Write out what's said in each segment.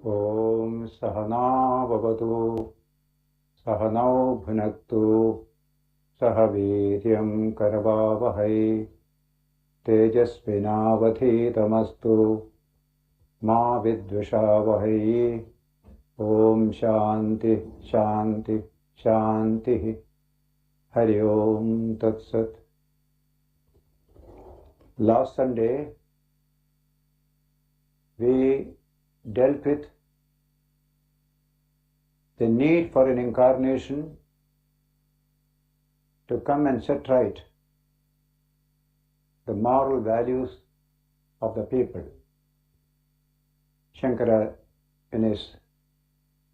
Om Sahana Vavatu Sahanau Bhunaktu Sahaviryam Karavavahai Tejasvinavadhitamastu Ma Vidvishavahai. Om Shanti Shanti Shanti. Hari Om Tat Sat. Last Sunday we dealt with the need for an incarnation to come and set right the moral values of the people. Shankara, in his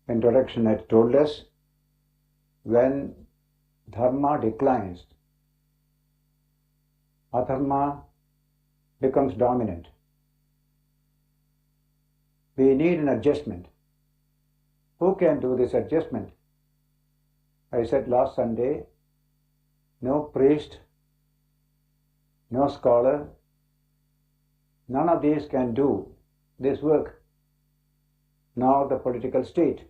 introduction, had told us when dharma declines, adharma becomes dominant. We need an adjustment. Who can do this adjustment? I said last Sunday, no priest, no scholar, none of these can do this work, nor the political state.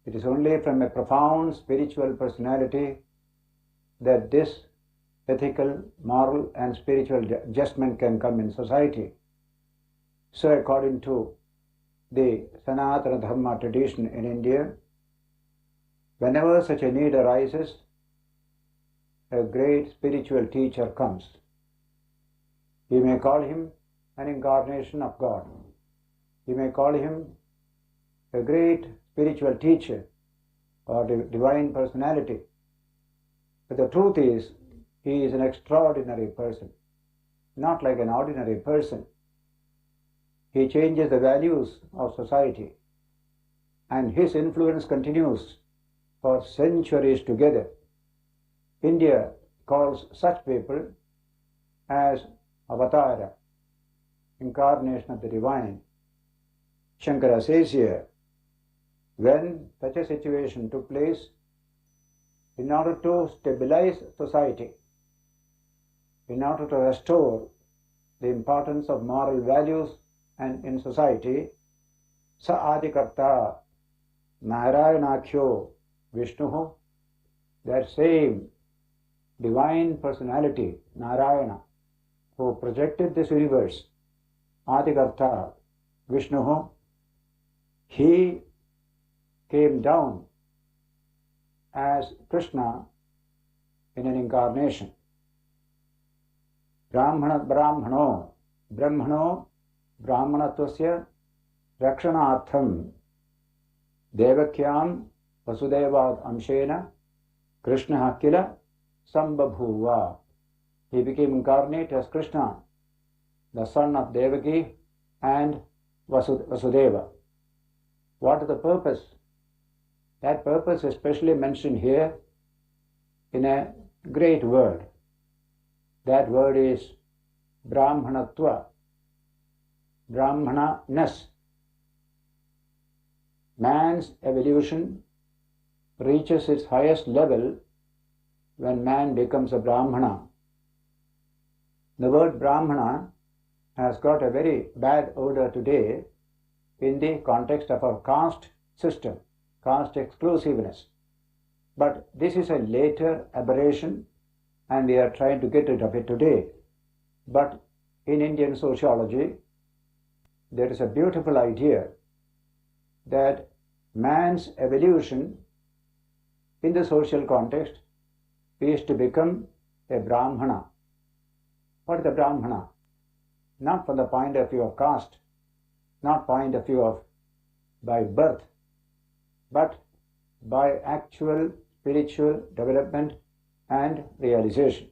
It is only from a profound spiritual personality that this ethical, moral and spiritual adjustment can come in society. So according to the Sanatana Dharma tradition in India, whenever such a need arises, a great spiritual teacher comes. You may call him an incarnation of God. You may call him a great spiritual teacher or divine personality. But the truth is, he is an extraordinary person, not like an ordinary person. He changes the values of society, and his influence continues for centuries together. India calls such people as avatara, incarnation of the divine. Shankara says here, when such a situation took place, in order to stabilize society, in order to restore the importance of moral values and in society, sa adikarta narayanakhyo Vishnu, that same divine personality, Narayana, who projected this universe, Adikarta, Vishnu, he came down as Krishna in an incarnation. Brahmano, Brahmanatvasya Rakshanartham Devakyam Vasudevad Amshena Krishna Kila Sambhabhuva. He became incarnate as Krishna, the son of Devaki and Vasudeva. What is the purpose? That purpose is specially mentioned here in a great word. That word is Brahmanatva, Brahmana-ness. Man's evolution reaches its highest level when man becomes a Brahmana. The word Brahmana has got a very bad odor today in the context of our caste system, caste exclusiveness. But this is a later aberration and we are trying to get rid of it today. But in Indian sociology, there is a beautiful idea that man's evolution in the social context is to become a Brahmana. What is a Brahmana? Not from the point of view of caste, not point of view of by birth, but by actual spiritual development and realization.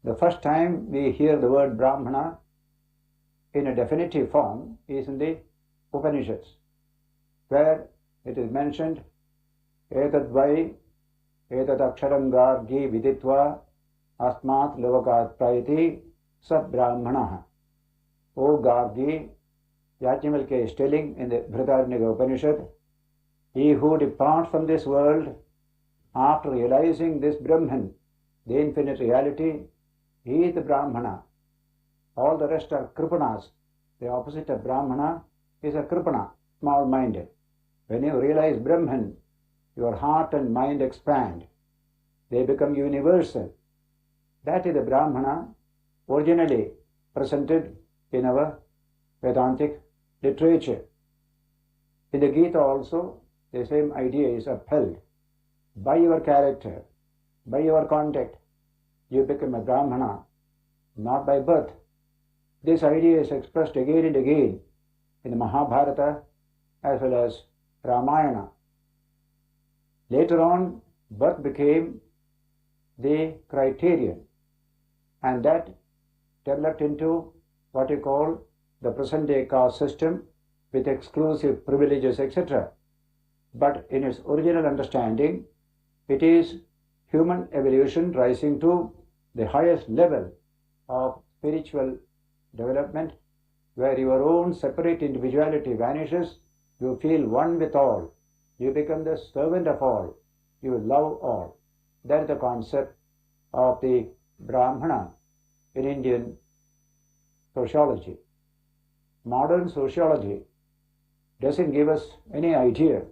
The first time we hear the word Brahmana in a definitive form is in the Upanishads, where it is mentioned, Etadvai Etadaksharam Gargi Viditva Asmat Lovakat Prayati Sab Brahmana. O Gargi, Yajnavalkya is telling in the Brihadaranyaka Upanishad, he who departs from this world after realizing this Brahman, the infinite reality, he is the Brahmana. All the rest are Kripanas. The opposite of Brahmana is a Kripana, small-minded. When you realize Brahman, your heart and mind expand. They become universal. That is the Brahmana originally presented in our Vedantic literature. In the Gita also, the same idea is upheld. By your character, by your contact, you become a Brahmana, not by birth. This idea is expressed again and again in the Mahabharata as well as Ramayana. Later on, birth became the criterion, and that developed into what you call the present-day caste system with exclusive privileges, etc. But in its original understanding, it is human evolution rising to the highest level of spiritual development, where your own separate individuality vanishes, you feel one with all, you become the servant of all, you love all. That is the concept of the Brahmana in Indian sociology. Modern sociology doesn't give us any idea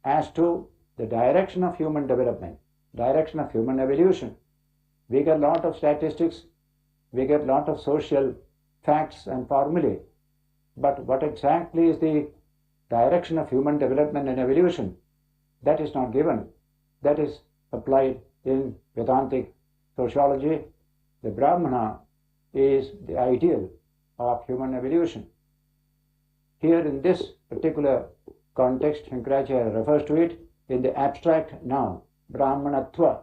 as to the direction of human development, direction of human evolution. We get a lot of statistics, we get a lot of social facts and formulae, but what exactly is the direction of human development and evolution? That is not given. That is applied in Vedantic sociology. The Brahmana is the ideal of human evolution. Here in this particular context, Shankaracharya refers to it in the abstract noun, Brahmanatva,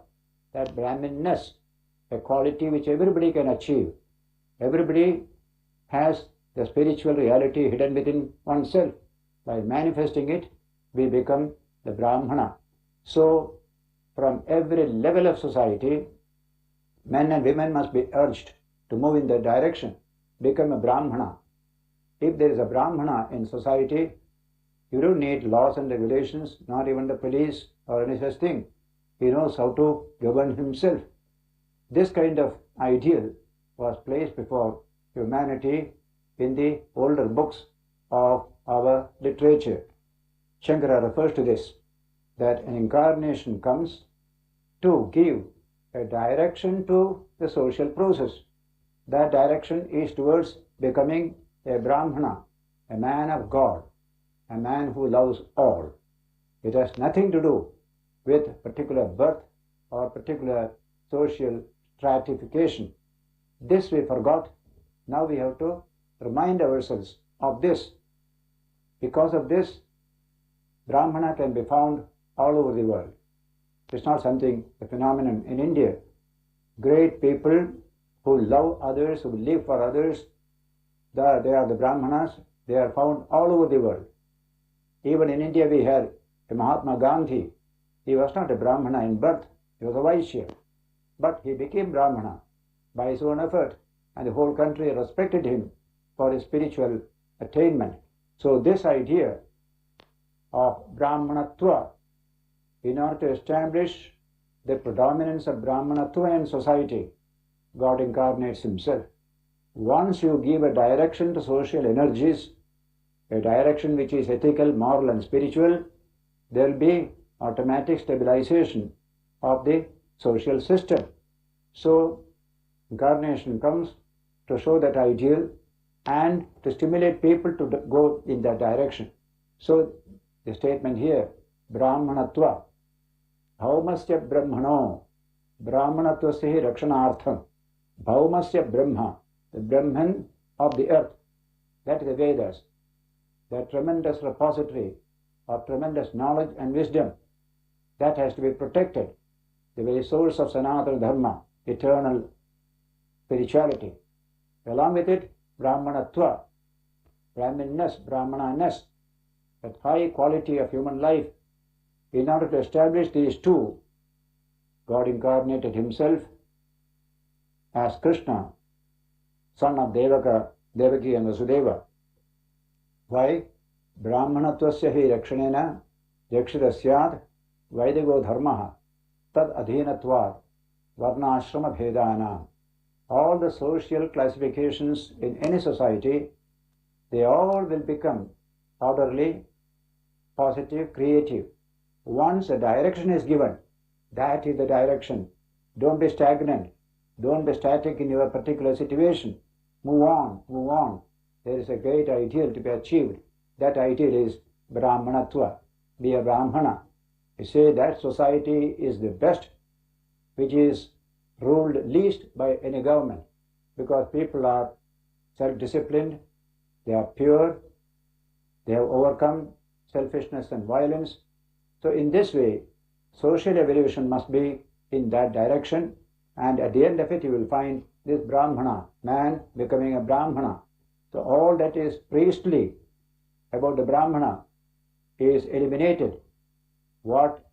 that Brahminness, a quality which everybody can achieve. Everybody has the spiritual reality hidden within oneself. By manifesting it, we become the Brahmana. So, from every level of society, men and women must be urged to move in that direction, become a Brahmana. If there is a Brahmana in society, you don't need laws and regulations, not even the police or any such thing. He knows how to govern himself. This kind of ideal was placed before humanity in the older books of our literature. Shankara refers to this, that an incarnation comes to give a direction to the social process. That direction is towards becoming a Brahmana. a man of God, a man who loves all. It has nothing to do with particular birth or particular social stratification. This we forgot. Now we have to remind ourselves of this. Because of this, Brahmana can be found all over the world. It's not something, a phenomenon in India. Great people who love others, who live for others, they are the Brahmanas. They are found all over the world. Even in India we had a Mahatma Gandhi. He was not a Brahmana in birth, he was a Vaishya. But he became Brahmana by his own effort, and the whole country respected him for his spiritual attainment. So this idea of Brahmanatva, in order to establish the predominance of Brahmanatva in society, God incarnates himself. Once you give a direction to social energies, a direction which is ethical, moral and spiritual, there will be automatic stabilization of the social system. So incarnation comes to show that ideal and to stimulate people to go in that direction. So the statement here, Brahmanatva, Bhaumasya Brahmano, Brahmanatvasya Rakshanartham, Bhaumasya Brahma, the Brahman of the earth, that is the Vedas, that tremendous repository of tremendous knowledge and wisdom, that has to be protected, the very source of Sanatana Dharma, eternal spirituality. Along with it, Brahmanatva, Brahminness, Brahmananess, that high quality of human life. In order to establish these two, God incarnated himself as Krishna, son of Devaki and Vasudeva. Why? Brahmanatvasya hi rakshanena yakshirasyad vaidigo dharmaha tad adhinatvad varnashrama bhedanam. All the social classifications in any society, they all will become orderly, positive, creative. Once a direction is given, that is the direction. Don't be stagnant. Don't be static in your particular situation. Move on, move on. There is a great ideal to be achieved. That ideal is Brahmanatva. Be a Brahmana. You say that society is the best, which is ruled least by any government, because people are self-disciplined, they are pure, they have overcome selfishness and violence. So in this way, social evolution must be in that direction, and at the end of it you will find this Brahmana, man becoming a Brahmana. So all that is priestly about the Brahmana is eliminated. What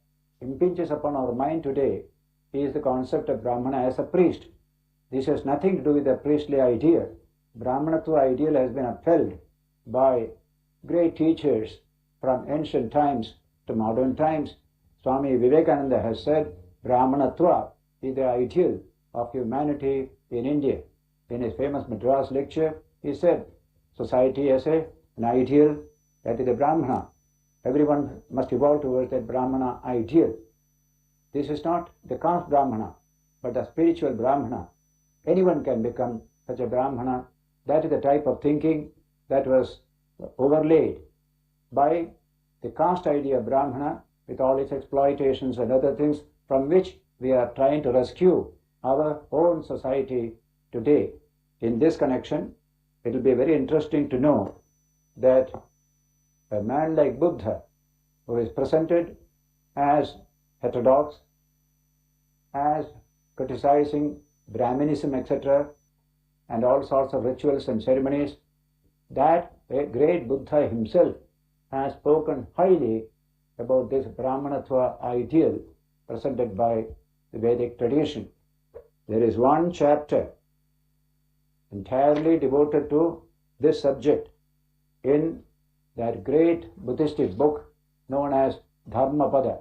impinges upon our mind today is the concept of Brahmana as a priest. This has nothing to do with the priestly idea. Brahmanatva ideal has been upheld by great teachers from ancient times to modern times. Swami Vivekananda has said Brahmanatva is the ideal of humanity in India. In his famous Madras lecture, he said society has an ideal, that is the Brahmana. Everyone must evolve towards that Brahmana ideal. This is not the caste Brahmana, but the spiritual Brahmana. Anyone can become such a Brahmana. That is the type of thinking that was overlaid by the caste idea of Brahmana with all its exploitations and other things, from which we are trying to rescue our own society today. In this connection, it will be very interesting to know that a man like Buddha, who is presented as heterodox, as criticizing Brahminism, etc., and all sorts of rituals and ceremonies, that a great Buddha himself has spoken highly about this Brahmanatva ideal presented by the Vedic tradition. There is one chapter entirely devoted to this subject in that great Buddhistic book known as Dharmapada.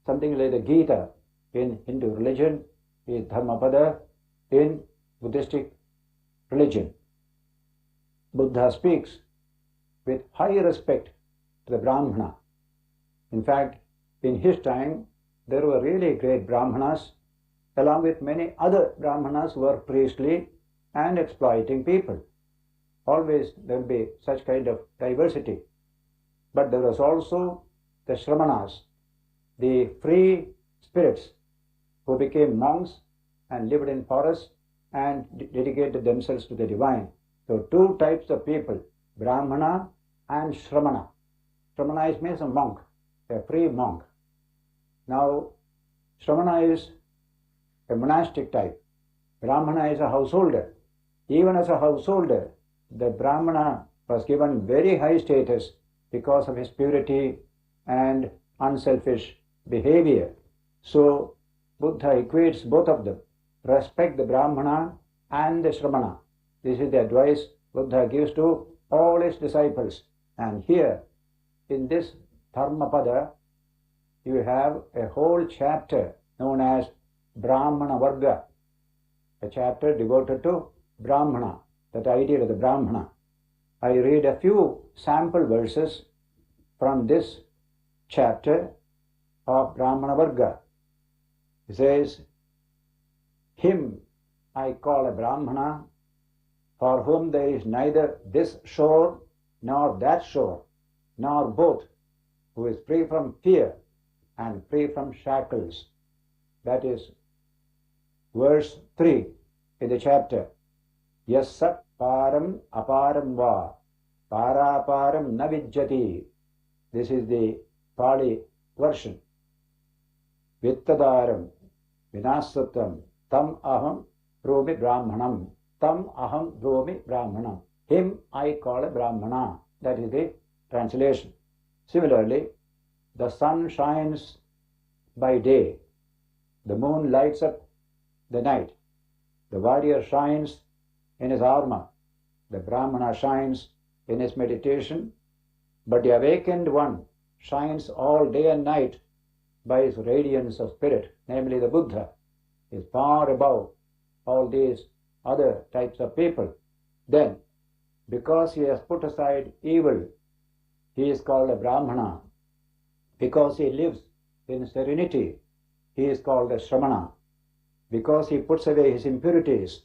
Something like the Gita in Hindu religion is Dharmapada in Buddhistic religion. Buddha speaks with high respect to the Brahmana. In fact, in his time, there were really great Brahmanas, along with many other Brahmanas who were priestly and exploiting people. Always there will be such kind of diversity. But there was also the Shramanas, the free spirits who became monks and lived in forests and dedicated themselves to the divine. So two types of people, Brahmana and Shramana. Shramana means a monk, a free monk. Now, Shramana is a monastic type. Brahmana is a householder. Even as a householder, the Brahmana was given very high status because of his purity and unselfish behavior. So, Buddha equates both of them. Respect the Brahmana and the Shramana. This is the advice Buddha gives to all his disciples. And here, in this Dharmapada, you have a whole chapter known as Brahmana Varga, a chapter devoted to Brahmana, that idea of the Brahmana. I read a few sample verses from this chapter of Brahmana Varga. It says, "Him I call a Brahmana, for whom there is neither this shore nor that shore, nor both, who is free from fear and free from shackles." That is verse 3 in the chapter. Yassat param aparam va, paraparam na vijjati. This is the Pali version. Vittadaram vinasatam tam aham bromi brahmanam. Tam aham bromi brahmanam. Him I call a Brahmana. That is the translation. Similarly, the sun shines by day. The moon lights up the night. The warrior shines in his armor. The Brahmana shines in his meditation. But the awakened one shines all day and night by his radiance of spirit, namely the Buddha, is far above all these other types of people. Then, because he has put aside evil, he is called a Brahmana. Because he lives in serenity, he is called a Shramana. Because he puts away his impurities,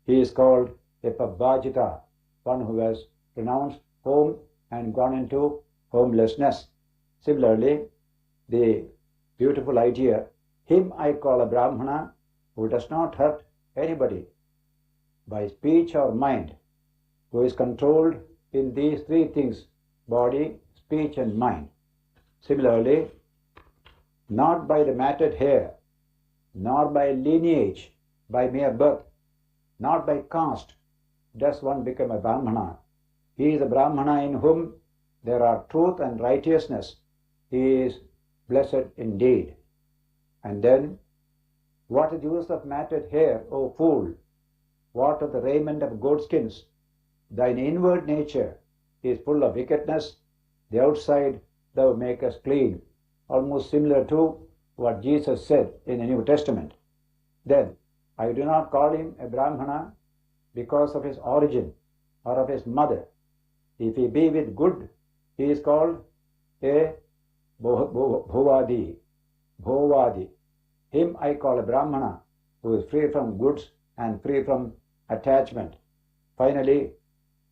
he is called a Pabhajita, one who has renounced home and gone into homelessness. Similarly, the beautiful idea, him I call a Brahmana, who does not hurt anybody by speech or mind, who is controlled in these three things, body, speech and mind. Similarly, not by the matted hair, nor by lineage, by mere birth, not by caste, does one become a Brahmana. He is a Brahmana in whom there are truth and righteousness. He is blessed indeed. And then, what is the use of matted hair, O fool? What of the raiment of goatskins? Thine inward nature is full of wickedness. The outside thou makest clean. Almost similar to what Jesus said in the New Testament. Then, I do not call him a Brahmana because of his origin or of his mother. If he be with good, he is called a Bhovadi. Him I call a Brahmana who is free from goods and free from attachment. Finally,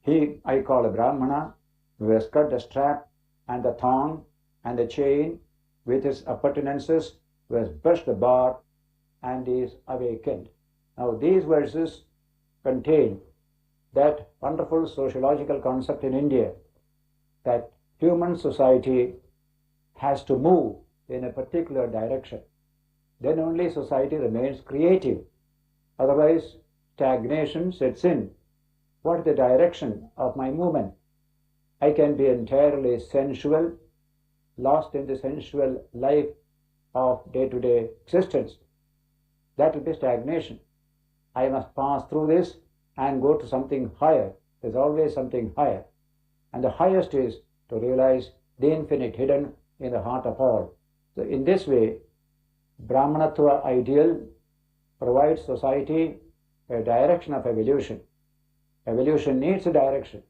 him I call a Brahmana who has cut the strap and the thong and the chain with its appurtenances, who has burst the bar and is awakened. Now these verses contain that wonderful sociological concept in India that human society has to move in a particular direction. Then only society remains creative. Otherwise, stagnation sets in. What is the direction of my movement? I can be entirely sensual, lost in the sensual life of day-to-day existence. That will be stagnation. I must pass through this and go to something higher. There's always something higher. And the highest is to realize the infinite hidden in the heart of all. So in this way, Brahmanatva ideal provides society a direction of evolution. Evolution needs a direction.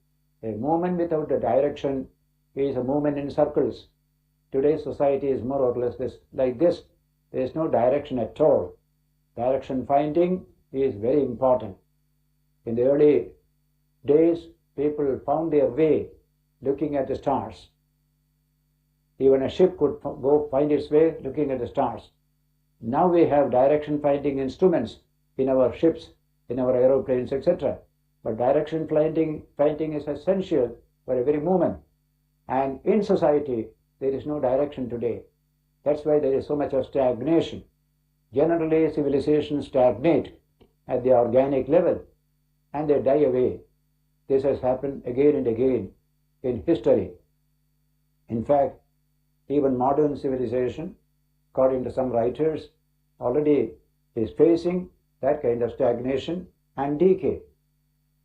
A movement without a direction is a movement in circles. Today's society is more or less like this. There is no direction at all. Direction finding is very important. In the early days, people found their way looking at the stars. Even a ship could go find its way looking at the stars. Now we have direction finding instruments in our ships, in our aeroplanes, etc. But direction finding is essential for every moment. And in society, there is no direction today. That's why there is so much of stagnation. Generally, civilizations stagnate at the organic level and they die away. This has happened again and again in history. In fact, even modern civilization, according to some writers, already is facing that kind of stagnation and decay.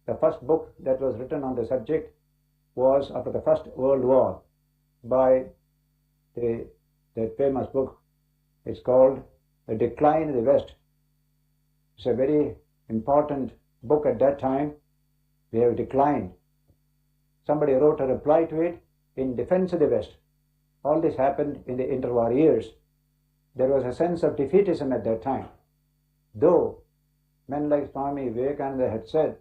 The first book that was written on the subject was after the First World War by that famous book. It's called The Decline in the West. It's a very important book at that time. We have declined. Somebody wrote a reply to it in defense of the West. All this happened in the interwar years. There was a sense of defeatism at that time. Though men like Swami Vivekananda had said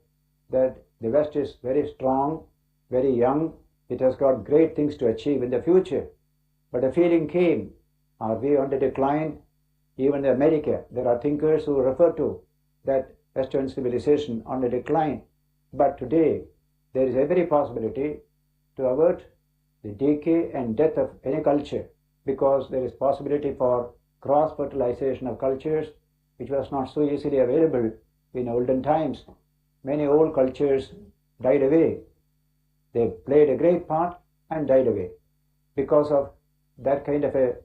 that the West is very strong, very young, it has got great things to achieve in the future. But a feeling came, are we on the decline? Even in America, there are thinkers who refer to that Western civilization on the decline. But today, there is every possibility to avert the decay and death of any culture, because there is possibility for cross-fertilization of cultures, which was not so easily available in olden times. Many old cultures died away. They played a great part and died away because of that kind of a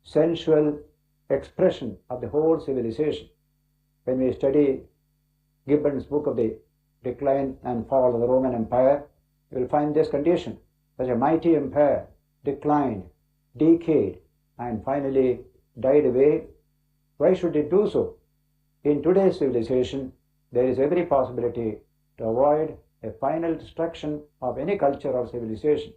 sensual expression of the whole civilization. When we study Gibbon's book of the Decline and Fall of the Roman Empire, you will find this condition. Such a mighty empire declined, decayed, and finally died away. Why should it do so? In today's civilization, there is every possibility to avoid a final destruction of any culture or civilization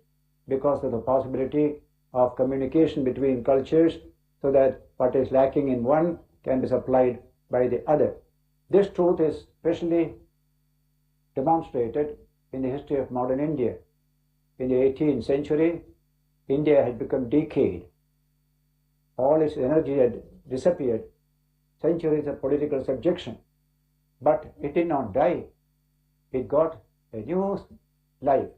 because of the possibility of communication between cultures, so that what is lacking in one can be supplied by the other. This truth is especially demonstrated in the history of modern India. In the 18th century, India had become decayed. All its energy had disappeared. Centuries of political subjection. But it did not die. It got a new life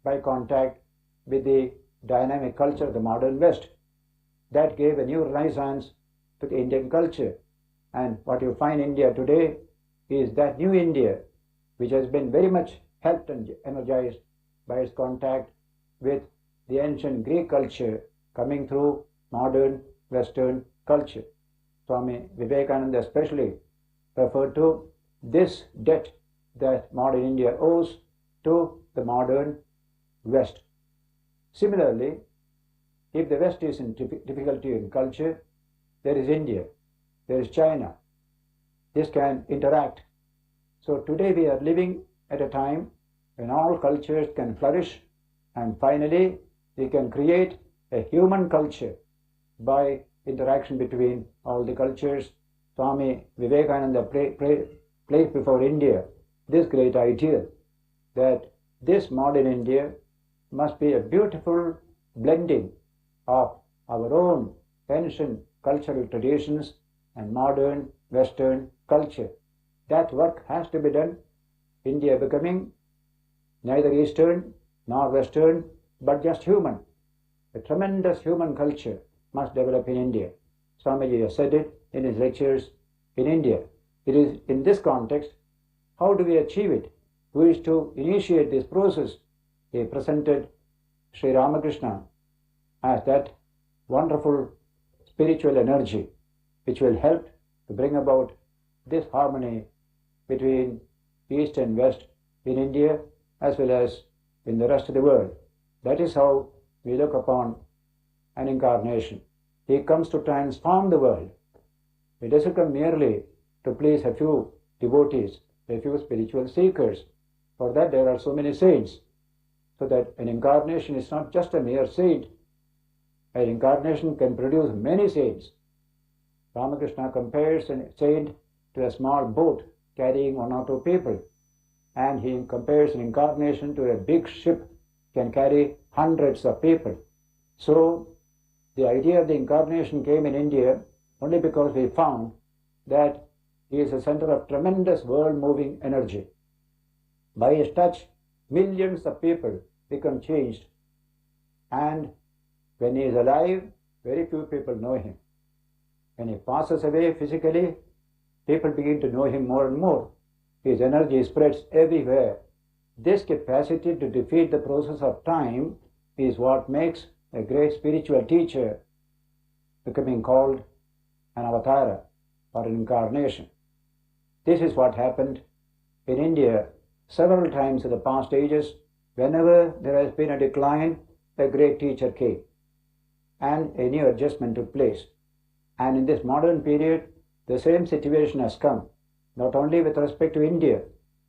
by contact with the dynamic culture of the modern West. That gave a new renaissance to the Indian culture. And what you find in India today is that new India, which has been very much helped and energized by its contact with the ancient Greek culture coming through modern Western culture. Swami Vivekananda especially referred to this debt that modern India owes to the modern West. Similarly, if the West is in difficulty in culture, there is India, there is China. This can interact. So today we are living at a time when all cultures can flourish, and finally we can create a human culture by interaction between all the cultures. Swami Vivekananda placed before India this great ideal that this modern India must be a beautiful blending of our own ancient cultural traditions and modern Western culture. That work has to be done. India becoming neither Eastern nor Western, but just human. A tremendous human culture must develop in India. Swamiji has said it in his lectures in India. It is in this context, how do we achieve it? Who is to initiate this process? He presented Sri Ramakrishna as that wonderful spiritual energy which will help to bring about this harmony between East and West in India as well as in the rest of the world. That is how we look upon an incarnation. He comes to transform the world. He doesn't come merely to please a few devotees, a few spiritual seekers. For that there are so many saints. So that an incarnation is not just a mere saint. An incarnation can produce many saints. Ramakrishna compares a saint to a small boat carrying one or two people. and he compares an incarnation to a big ship can carry hundreds of people. So the idea of the incarnation came in India only because we found that he is a center of tremendous world-moving energy. By his touch, millions of people become changed, and when he is alive, very few people know him. When he passes away physically, people begin to know him more and more. His energy spreads everywhere. This capacity to defeat the process of time is what makes a great spiritual teacher becoming called an avatar or an incarnation. This is what happened in India several times in the past ages. Whenever there has been a decline, a great teacher came and a new adjustment took place. And in this modern period, the same situation has come, not only with respect to India,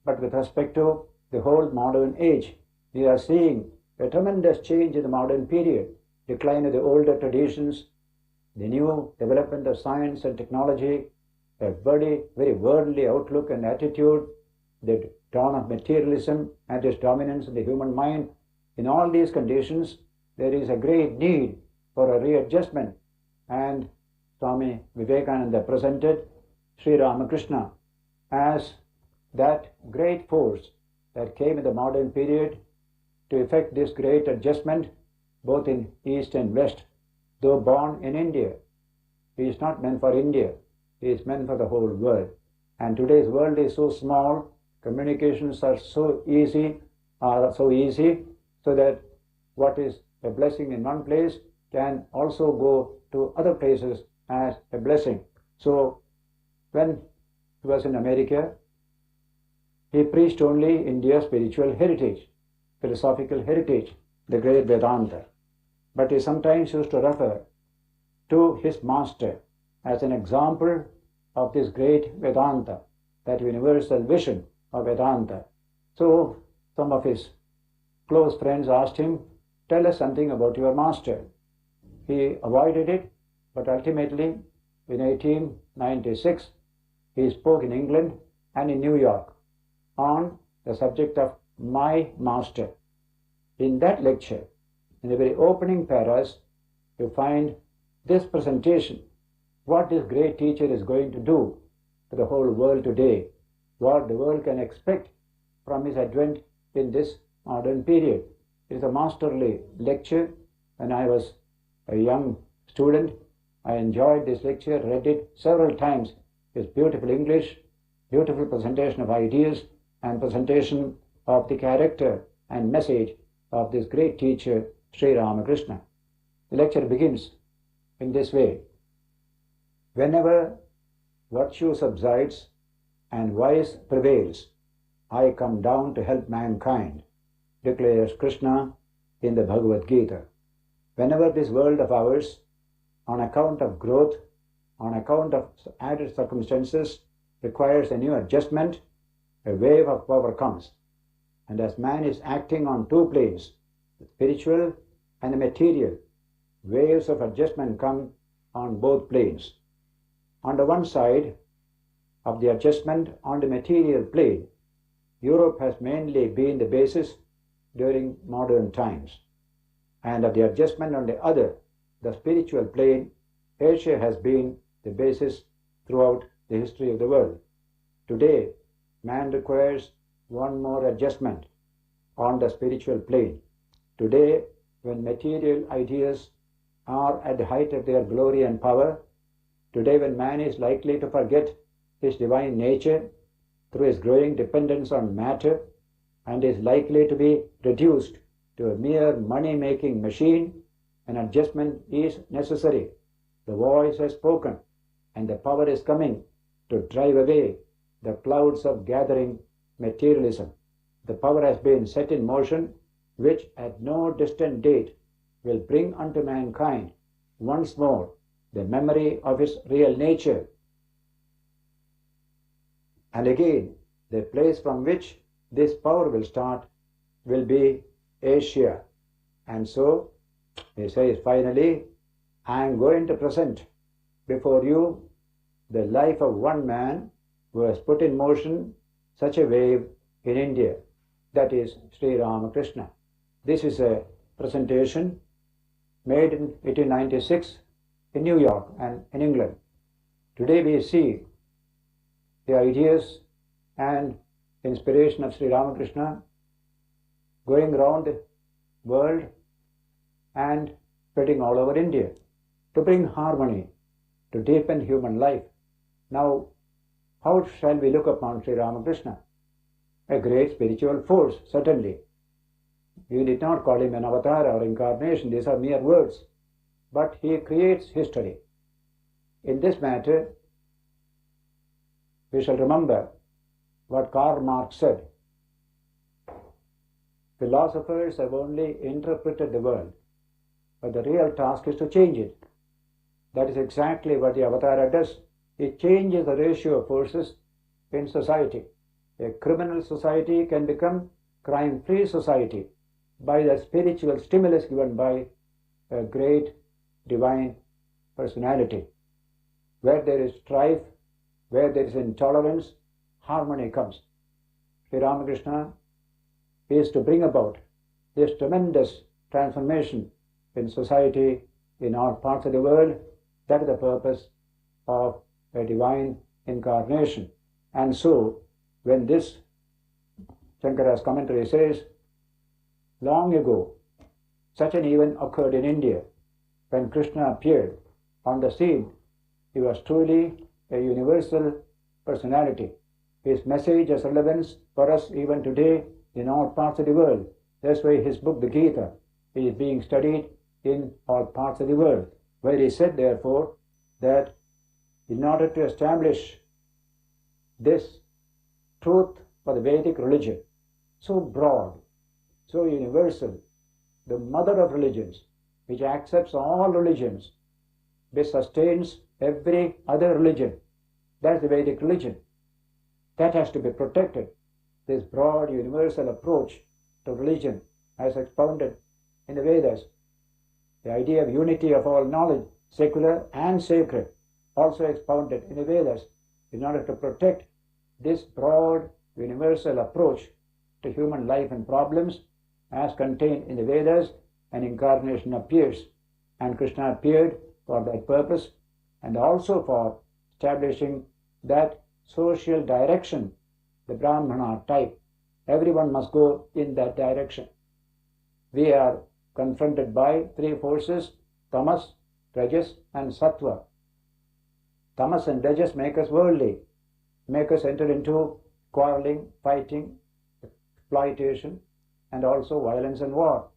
but with respect to the whole modern age. We are seeing a tremendous change in the modern period, decline of the older traditions, the new development of science and technology, a very worldly outlook and attitude, the dawn of materialism and its dominance in the human mind. In all these conditions, there is a great need for a readjustment, and Swami Vivekananda presented Sri Ramakrishna as that great force that came in the modern period to effect this great adjustment both in East and West. Though born in India, he is not meant for India, he is meant for the whole world. And today's world is so small, communications are so easy, so that what is a blessing in one place can also go to other places as a blessing. So when he was in America, he preached only India's spiritual heritage, philosophical heritage, the great Vedanta. But he sometimes used to refer to his master as an example of this great Vedanta, that universal vision of Vedanta. So some of his close friends asked him, "Tell us something about your master." He avoided it, but ultimately in 1896 he spoke in England and in New York on the subject of my master. In that lecture, in the very opening paras, you find this presentation, what this great teacher is going to do to the whole world today, what the world can expect from his advent in this modern period. It is a masterly lecture. When I was a young student, I enjoyed this lecture, read it several times. It's beautiful English, beautiful presentation of ideas, and presentation of the character and message of this great teacher, Sri Ramakrishna. The lecture begins in this way: whenever virtue subsides and vice prevails, I come down to help mankind, declares Krishna in the Bhagavad Gita. Whenever this world of ours, on account of growth, on account of added circumstances, requires a new adjustment, a wave of power comes. And as man is acting on two planes, the spiritual and the material, waves of adjustment come on both planes. On the one side of the adjustment on the material plane, Europe has mainly been the basis during modern times. And of the adjustment on the other, the spiritual plane, Asia has been the basis throughout the history of the world. Today, man requires one more adjustment on the spiritual plane. Today, when material ideas are at the height of their glory and power, today when man is likely to forget his divine nature through his growing dependence on matter and is likely to be reduced to a mere money-making machine, an adjustment is necessary. The voice has spoken and the power is coming to drive away the clouds of gathering materialism. The power has been set in motion, which at no distant date will bring unto mankind once more the memory of his real nature. And again, the place from which this power will start will be Asia. And so, he says finally, I am going to present before you the life of one man who has put in motion such a wave in India, that is Sri Ramakrishna. This is a presentation made in 1896 in New York and in England. Today we see the ideas and inspiration of Sri Ramakrishna going around the world and spreading all over India to bring harmony, to deepen human life. Now, how shall we look upon Sri Ramakrishna? A great spiritual force, certainly. You did not call him an avatar or incarnation, these are mere words. But he creates history. In this matter, we shall remember what Karl Marx said. Philosophers have only interpreted the world, but the real task is to change it. That is exactly what the Avatara does. It changes the ratio of forces in society. A criminal society can become crime-free society by the spiritual stimulus given by a great divine personality. Where there is strife, where there is intolerance, harmony comes. Sri Ramakrishna is to bring about this tremendous transformation in society in all parts of the world. That is the purpose of a divine incarnation. And so, when this Shankara's commentary says, long ago, such an event occurred in India. When Krishna appeared on the scene, he was truly a universal personality. His message has relevance for us even today in all parts of the world. That's why his book, the Gita, is being studied in all parts of the world, where he said, therefore, that in order to establish this truth for the Vedic religion, so broad, so universal, the mother of religions, which accepts all religions, which sustains every other religion, that's the Vedic religion. That has to be protected. This broad universal approach to religion as expounded in the Vedas. The idea of unity of all knowledge, secular and sacred, also expounded in the Vedas, in order to protect this broad universal approach to human life and problems as contained in the Vedas. An incarnation appears, and Krishna appeared for that purpose and also for establishing that social direction, the Brahmana type. Everyone must go in that direction. We are confronted by three forces, tamas, rajas and sattva. Tamas and rajas make us worldly, make us enter into quarreling, fighting, exploitation, and also violence and war.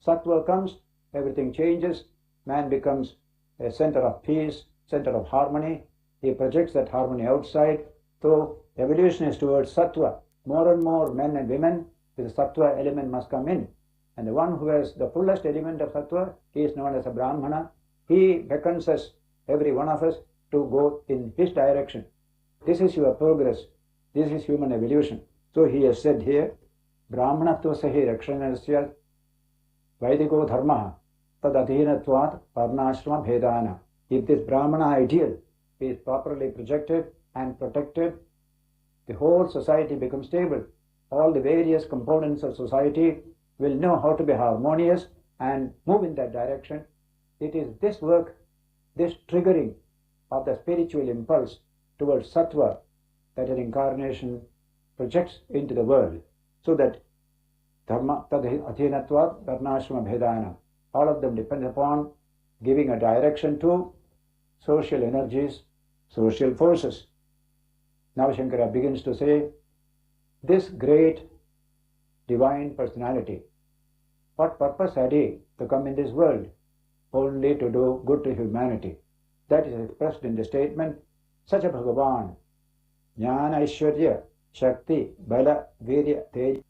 Sattva comes, everything changes, man becomes a center of peace, center of harmony. He projects that harmony outside. So evolution is towards sattva. More and more men and women with the sattva element must come in. And the one who has the fullest element of sattva, he is known as a Brahmana. He beckons us, every one of us, to go in his direction. This is your progress. This is human evolution. So he has said here, Brahmanatva sahi rakshanasya Vaidiko dharma tad adhinatvat varnashrama bhedana. If this Brahmana ideal is properly projected and protected, the whole society becomes stable. All the various components of society will know how to be harmonious and move in that direction. It is this work, this triggering of the spiritual impulse towards sattva that an incarnation projects into the world, so that dharma tad adhinatvat varnashrama bhedana, all of them depend upon giving a direction to social energies, social forces. Now Shankara begins to say, this great divine personality, what purpose had he to come in this world? Only to do good to humanity. That is expressed in the statement, Sacha Bhagavan, Jnana Aishwarya, Shakti, Bala, Virya, Tej.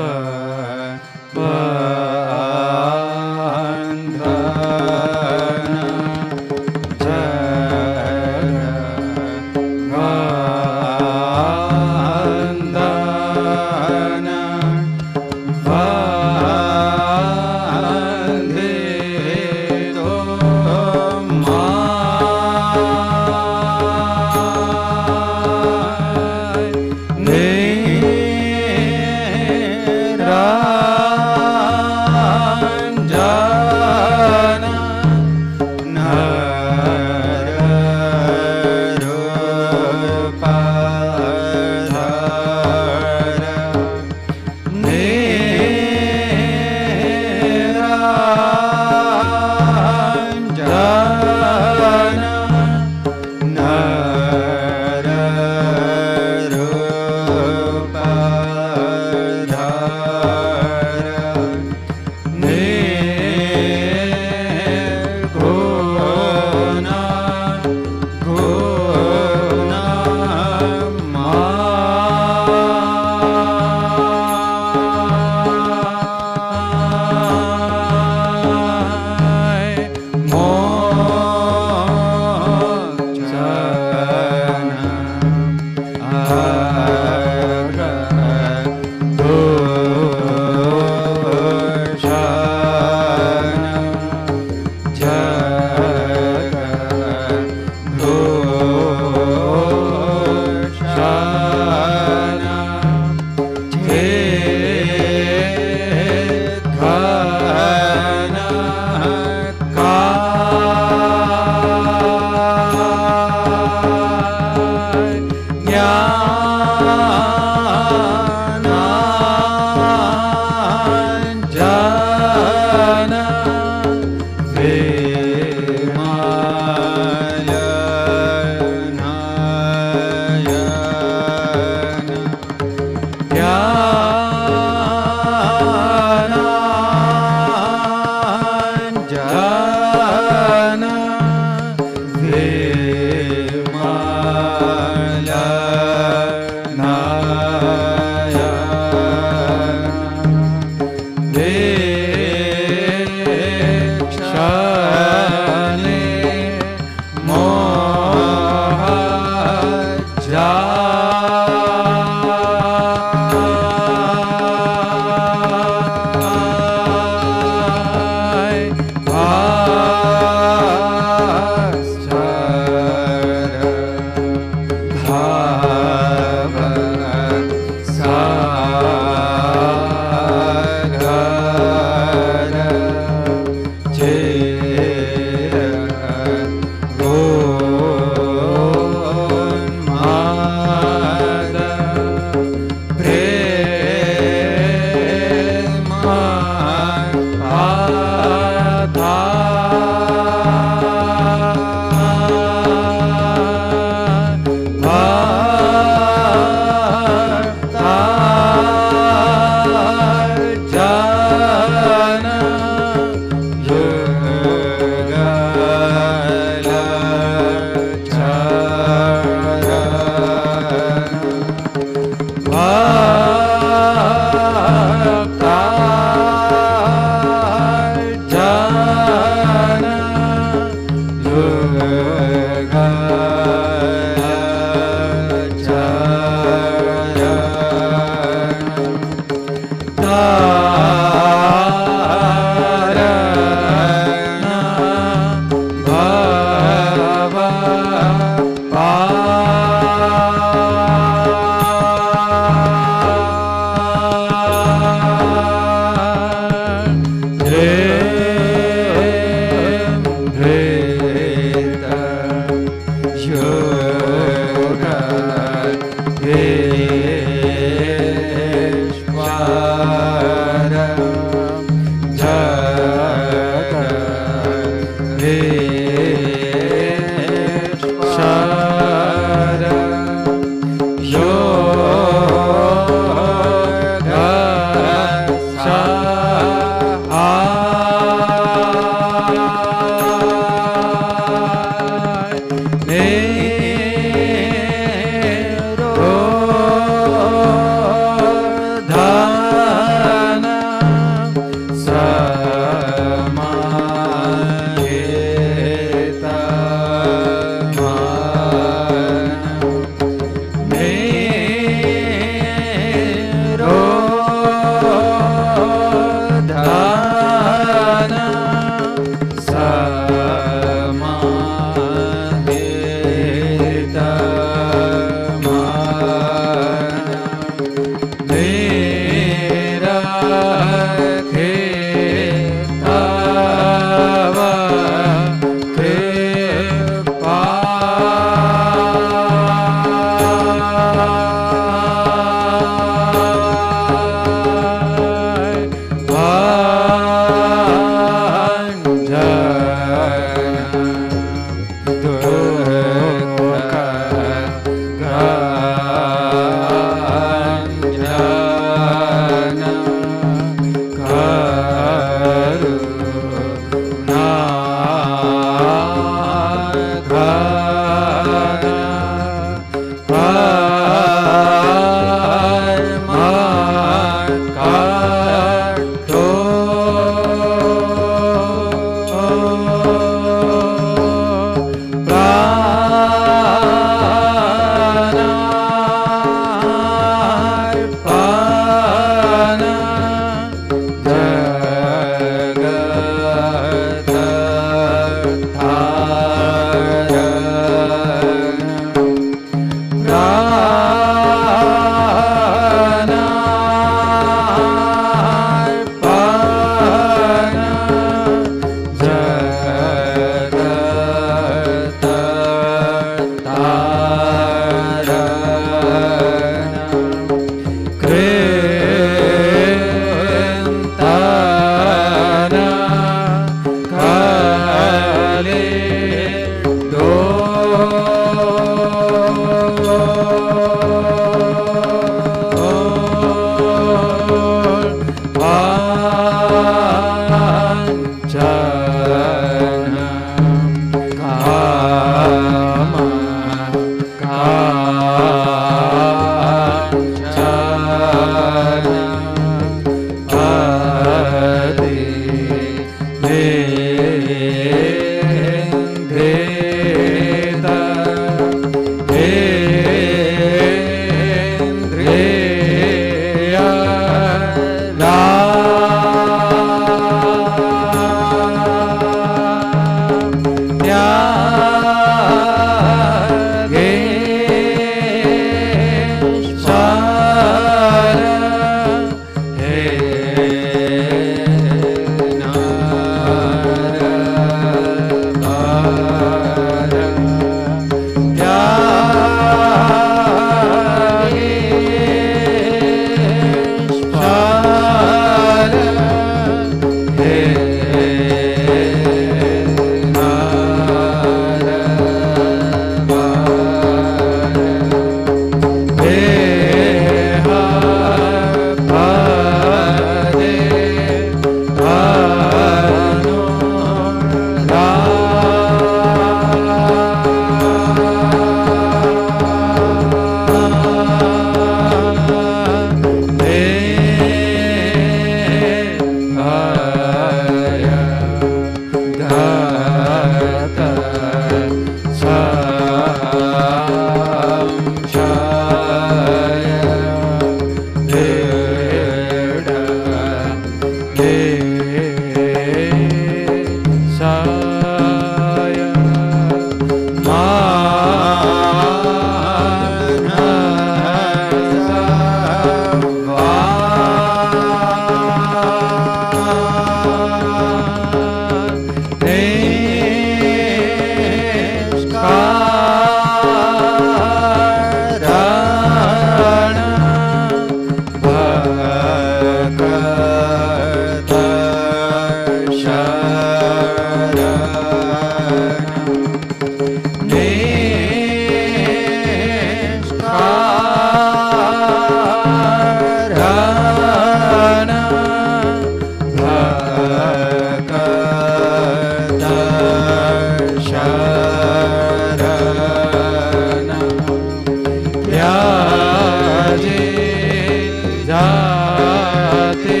jate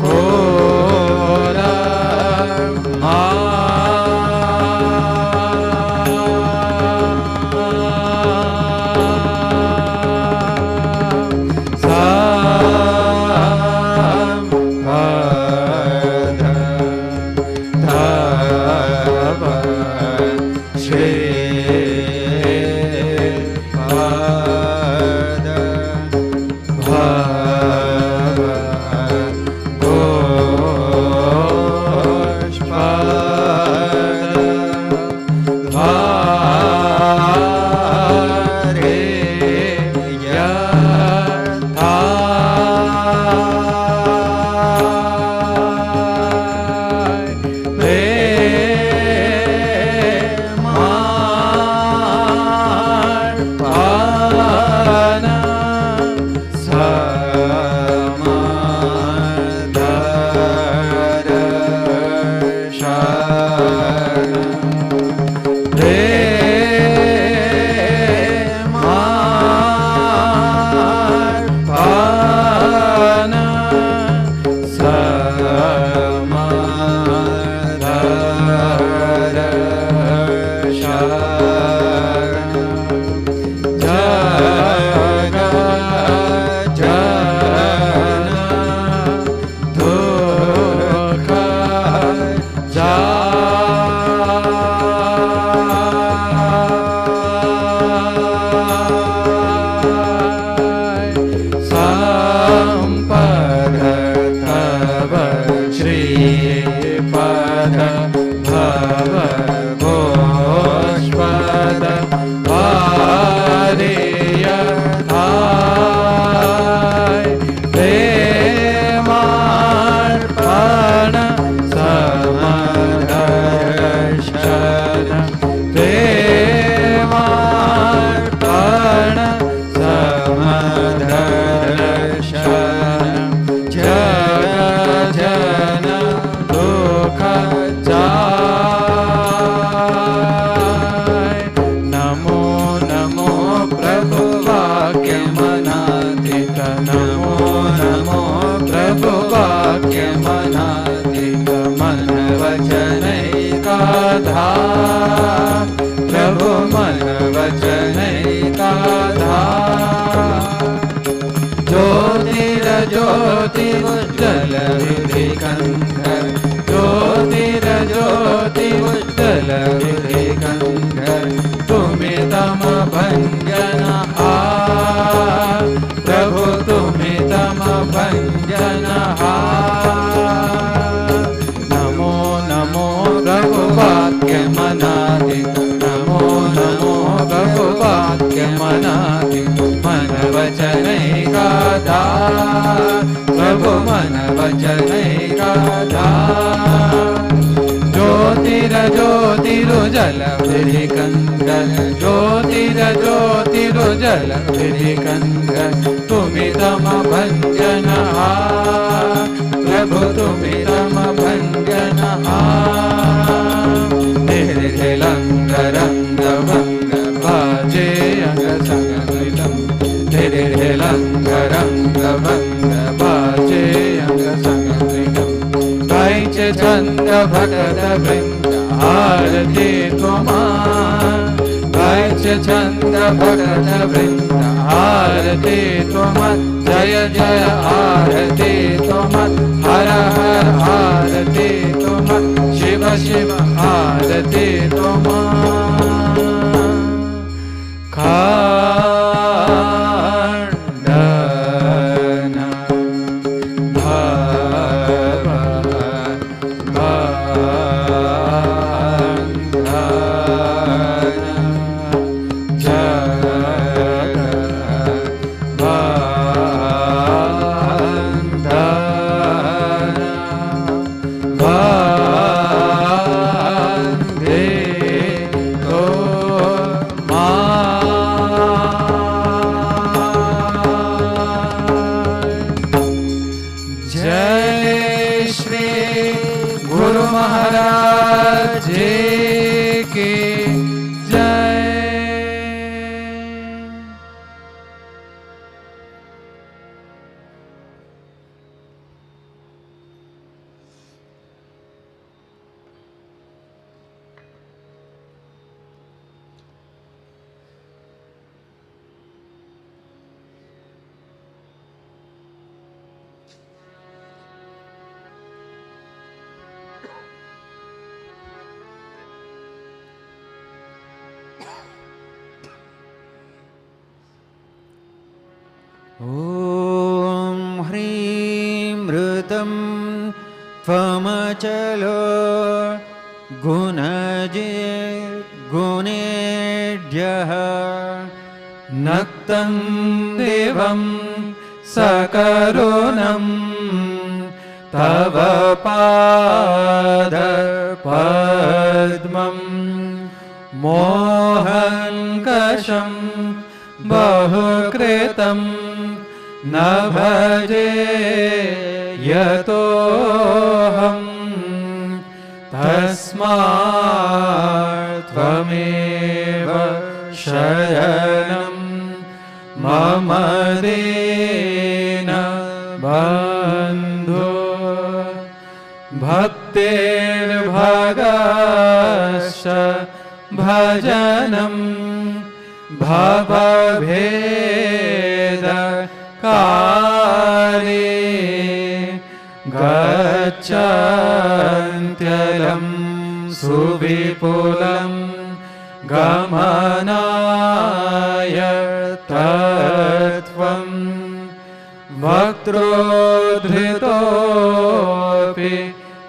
kora ma प्रभु मन वचन का ज्योतिर ज्योति उज्जवल विधि कंधर ज्योतिर ज्योति उज्जवल विधि कंधर तुम्हें तम भंजन प्रभु तुम्हें तम भंजन नमो नमो प्रभु वाक्य मनादित नमो नमो प्रभु वाक्य मनादित मन वचन गाधा प्रभु मन वचन गाधा ज्योतिर ज्योतिरुजल विधि कंधर ज्योतिर ज्योतिरुजल विधि कंधर तुम्हें तम भंजन प्रभु तुम्हें तम भंजन लंग रंग भंग बाजे अंग संगम लंग रंग भंग बाजे अंग संगम गायच छंद भगत वृंद आरती तुमान गायच छंद भगत वृंद आरती तुमत जय जय आरती तुमत हर हर आरती तुमत शिव शिव आरती तुमत खंडन ॐ ह्रीं ऋतं त्वमचलो गुणेभ्यः नक्तं देवं सकरुणं तव पादपद्मं मोहङ्कषं बहुकृतं न भजे यतोऽहं तस्मात् त्वमेव शरणं मम दीनबन्धो भक्तिर्भगश्च भजनं भवभेदकारे गच्छन्त्यलं सुविपुलं गमनाय तत्त्वं वक्त्रोद्धृतोऽपि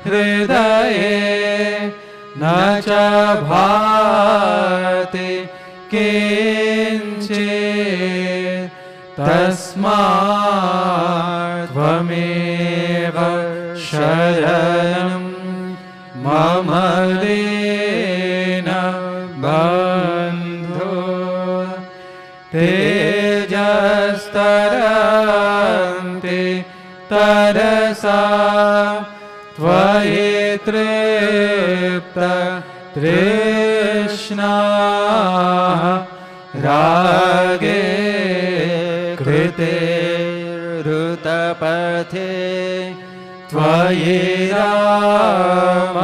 हृदये न च भाति किञ्चित् तस्मात् त्वमेव शरणं मम दीनबन्धो तेजस्तरन्ति तरसा त्वयि तृप्त तृष्णाः रागे कृते ऋतपथे त्वयि राम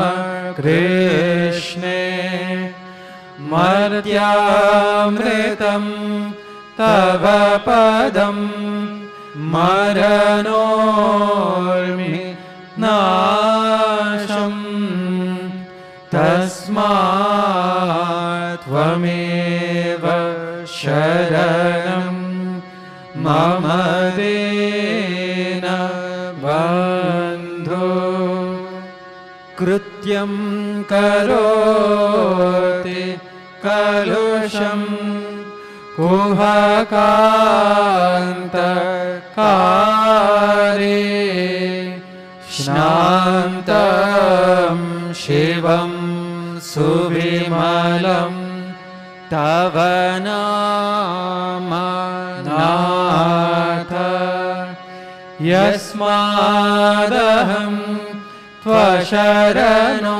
कृष्णे मर्त्यामृतं तव पदं मरणोर्मि नाशं तस्मात् त्वमेव शरणं मम दीनबन्धो कृत्यं करोति कलुषं कुहकान्तकारे श्नान्तं शिवं सुविमलं तव नाम नाथ यस्मादहं त्वशरणो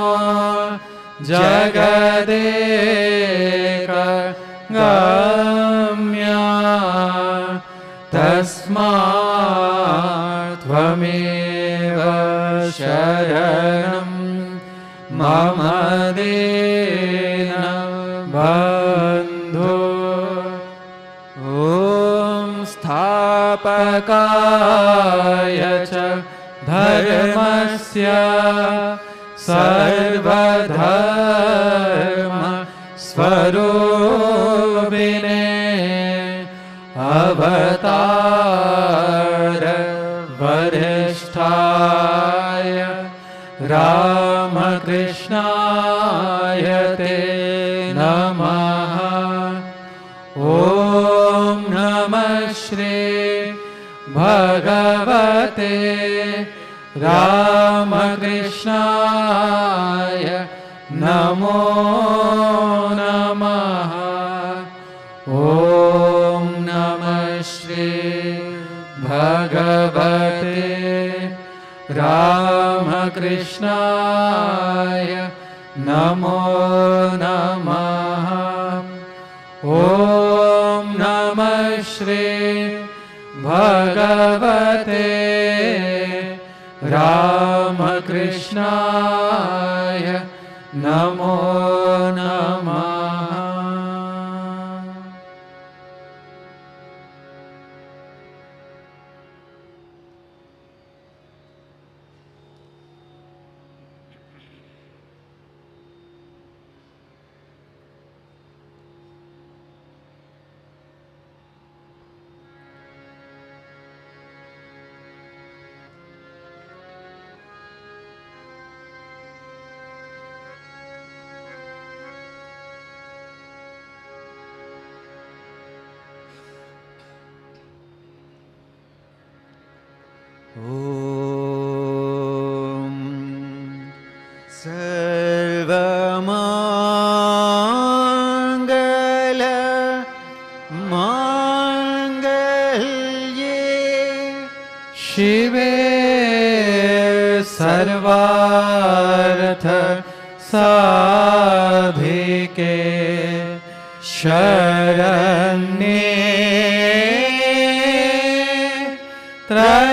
जगदेकगम्या तस्मात् त्वमेव शरणं मम दीनबन्धो ॐ स्थापकाय च धर्मस्य सर्वधर्म स्वरूपिणे अवतार वरिष्ठाय रामकृष्णाय ते नमः ॐ नमः श्री भगवते रामकृष्णाय नमो नमः ॐ नमः श्री भगवते रामकृष्णाय नमो नमः ॐ नमः श्री भगवते रामकृष्णाय नमो नमः Om Sarvamangala Mangalye Shive Sarvartha Sadhike Sharanye Trayambake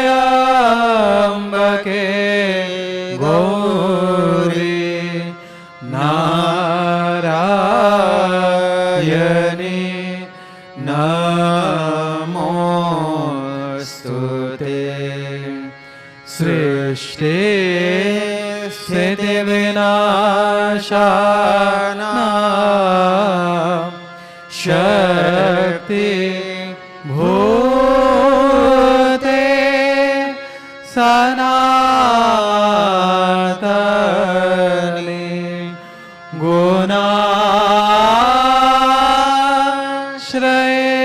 Gauri Narayani Namostute Srishti Sthiti Vinashana Shakti Bhute Sanatani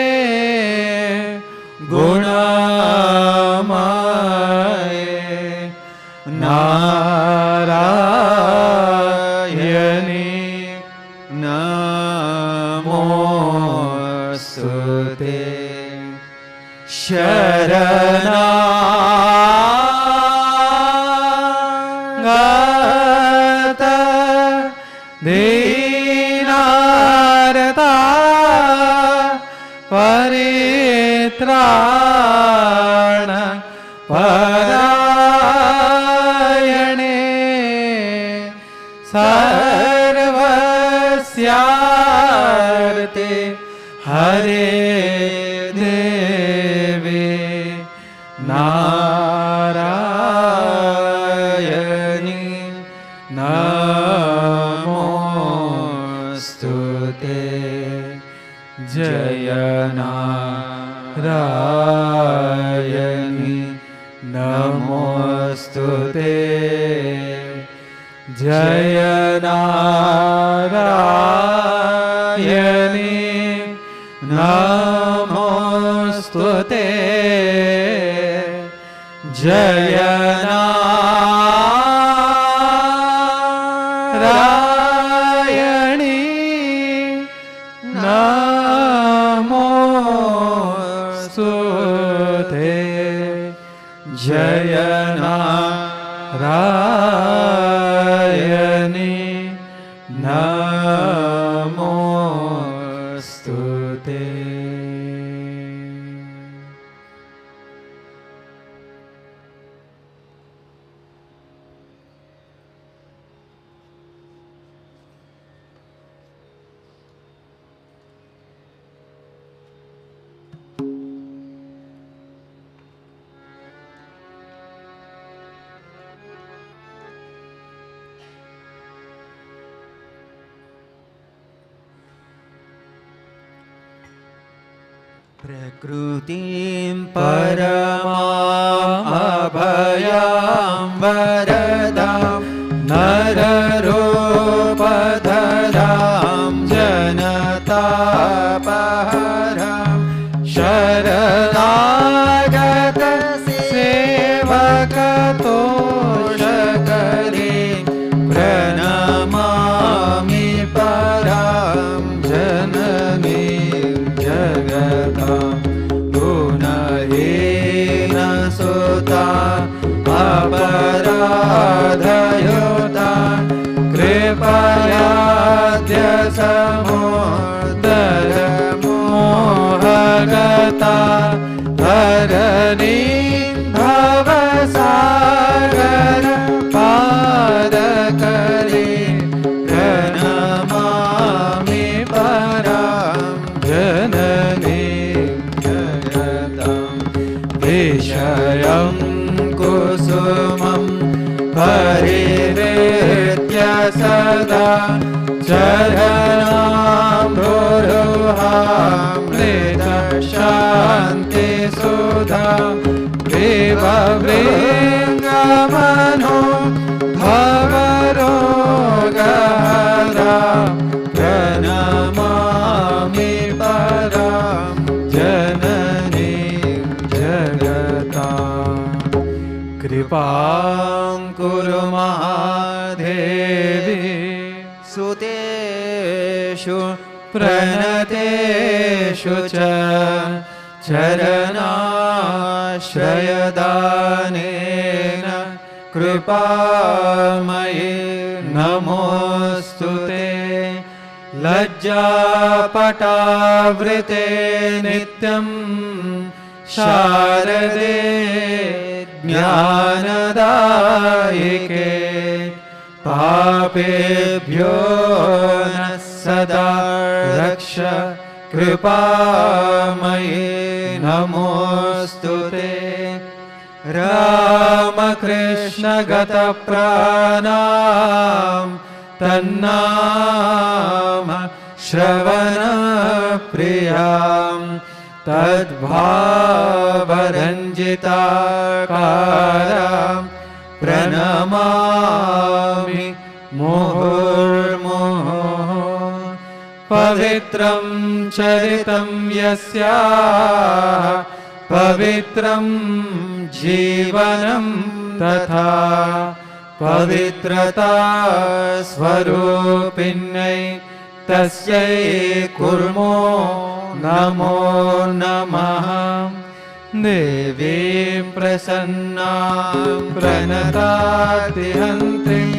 Gunashraye Gunamaye Narayani Namostute Sharanagata Dinarata Paritrana Parayane Sarvasyarte Hare Devi Narayani Namostute Jayanarayani Namostute Jayanarayani Namostute Jayanarayani Namostute Jayanarayani Namostute. Prakrutim paramam abhayam varadam nararupadharam janatapaharam sharanagata sevakatoshakare pranamami param janani jagatam gunahina sutta aparadhayota kripayadya samudara mohagata haranim bhavasagara padakare pranamami param janani jagatam vishayam kusumam parivetya sada charanam bhuruham lita shanti sudha viva vringamano bhavarogara pranamami param janani jagatam कृपां कुरु महादेवी सुतेषु प्रणतेषु च चरणाश्रयदानेन कृपामयि नमोऽस्तु ते लज्जापटावृते नित्यं शारदे ज्ञानदायिके पापेभ्यो नः सदा रक्ष कृपामयि नमोऽस्तु ते रामकृष्ण गतप्राणां तन्नाम श्रवणप्रियां तद्भावरञ्जिताकारां प्रणमामि मुहुर्मुहुः पवित्रं चरितं यस्याः पवित्रं जीवनं तथा पवित्रता स्वरूपिण्यै तस्यै कुर्मो नमो नमः देवीं प्रसन्नां प्रणतातिहन्त्रीं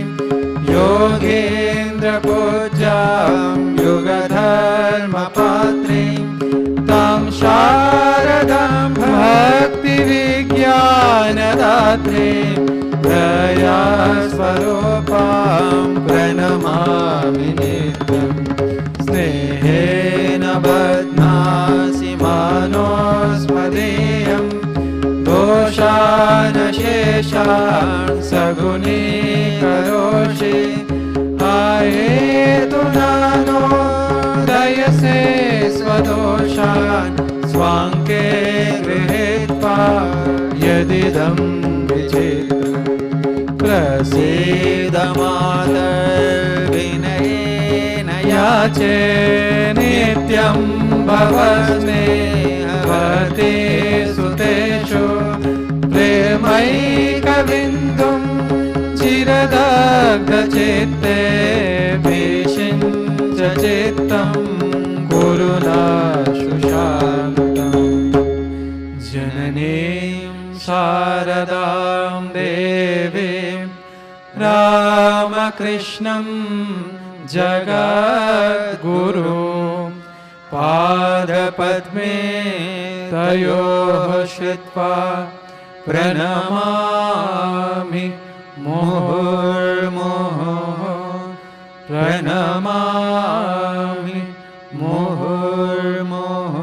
योगेन्द्रपूजां युगधर्मपात्रीं तां शारदां भक्तिविज्ञानदात्रीं दयास्वरूपां प्रणमामि नित्यम् स्नेहेन बध्नासि मानोस्मदीयं दोषान् शेषान् सगुणीकरोषि आयेतुनानो दयसे स्वदोषान् स्वाङ्के गृहीत्वा यदिदं विचित्रम् प्रसीद मातर्विनयेन याचे नित्यं भव स्नेहवती सुतेषु प्रेमैकबिन्दुं चिरदग्धचित्ते विषिञ्च चित्तं कुरु नाशु शान्तम् जननीं शारदां देवीं रामकृष्णं जगद्गुरुं पादपद्मे तयोः श्रुत्वा प्रणमामि मुहुर्मुहुः प्रणमामि मुहुर्मुहुः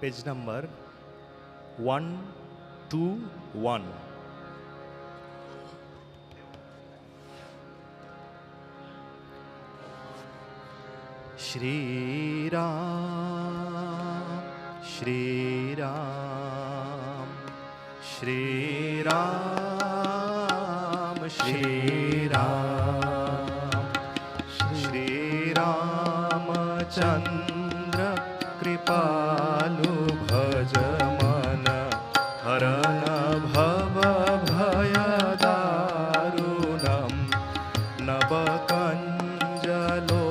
page number 121. Shri Ram, Shri Ram, Shri Ram, Shri Ram, Shri Ramachandra Kripalu Bhaj Mana Harana Bhava Bhayadarunam Navakanjalo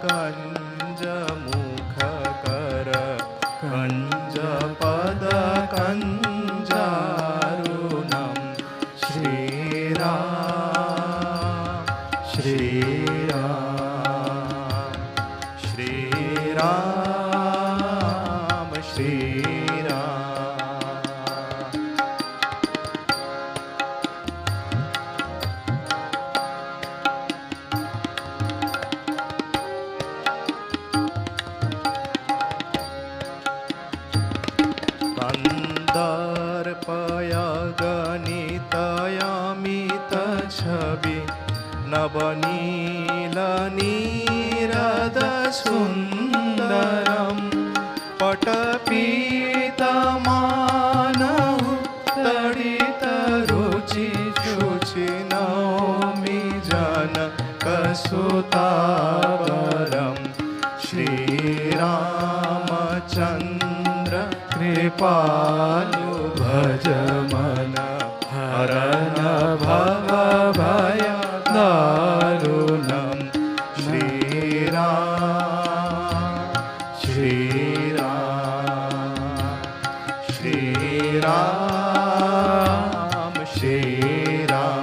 Kanja Mukhakara Kanja Pada Kanjarunam Shri Ram, Shri Ram, Shri Ram, Shri Ram. छवि नवनील नीरद सुंदरम पटपीतमानः तडित रुचि शुचि नौमि जनकसुतावरं श्रीरामचन्द्र कृपालु भज मन हरन भव भय दारुणं श्रीराम, श्रीराम, श्रीराम, श्रीराम.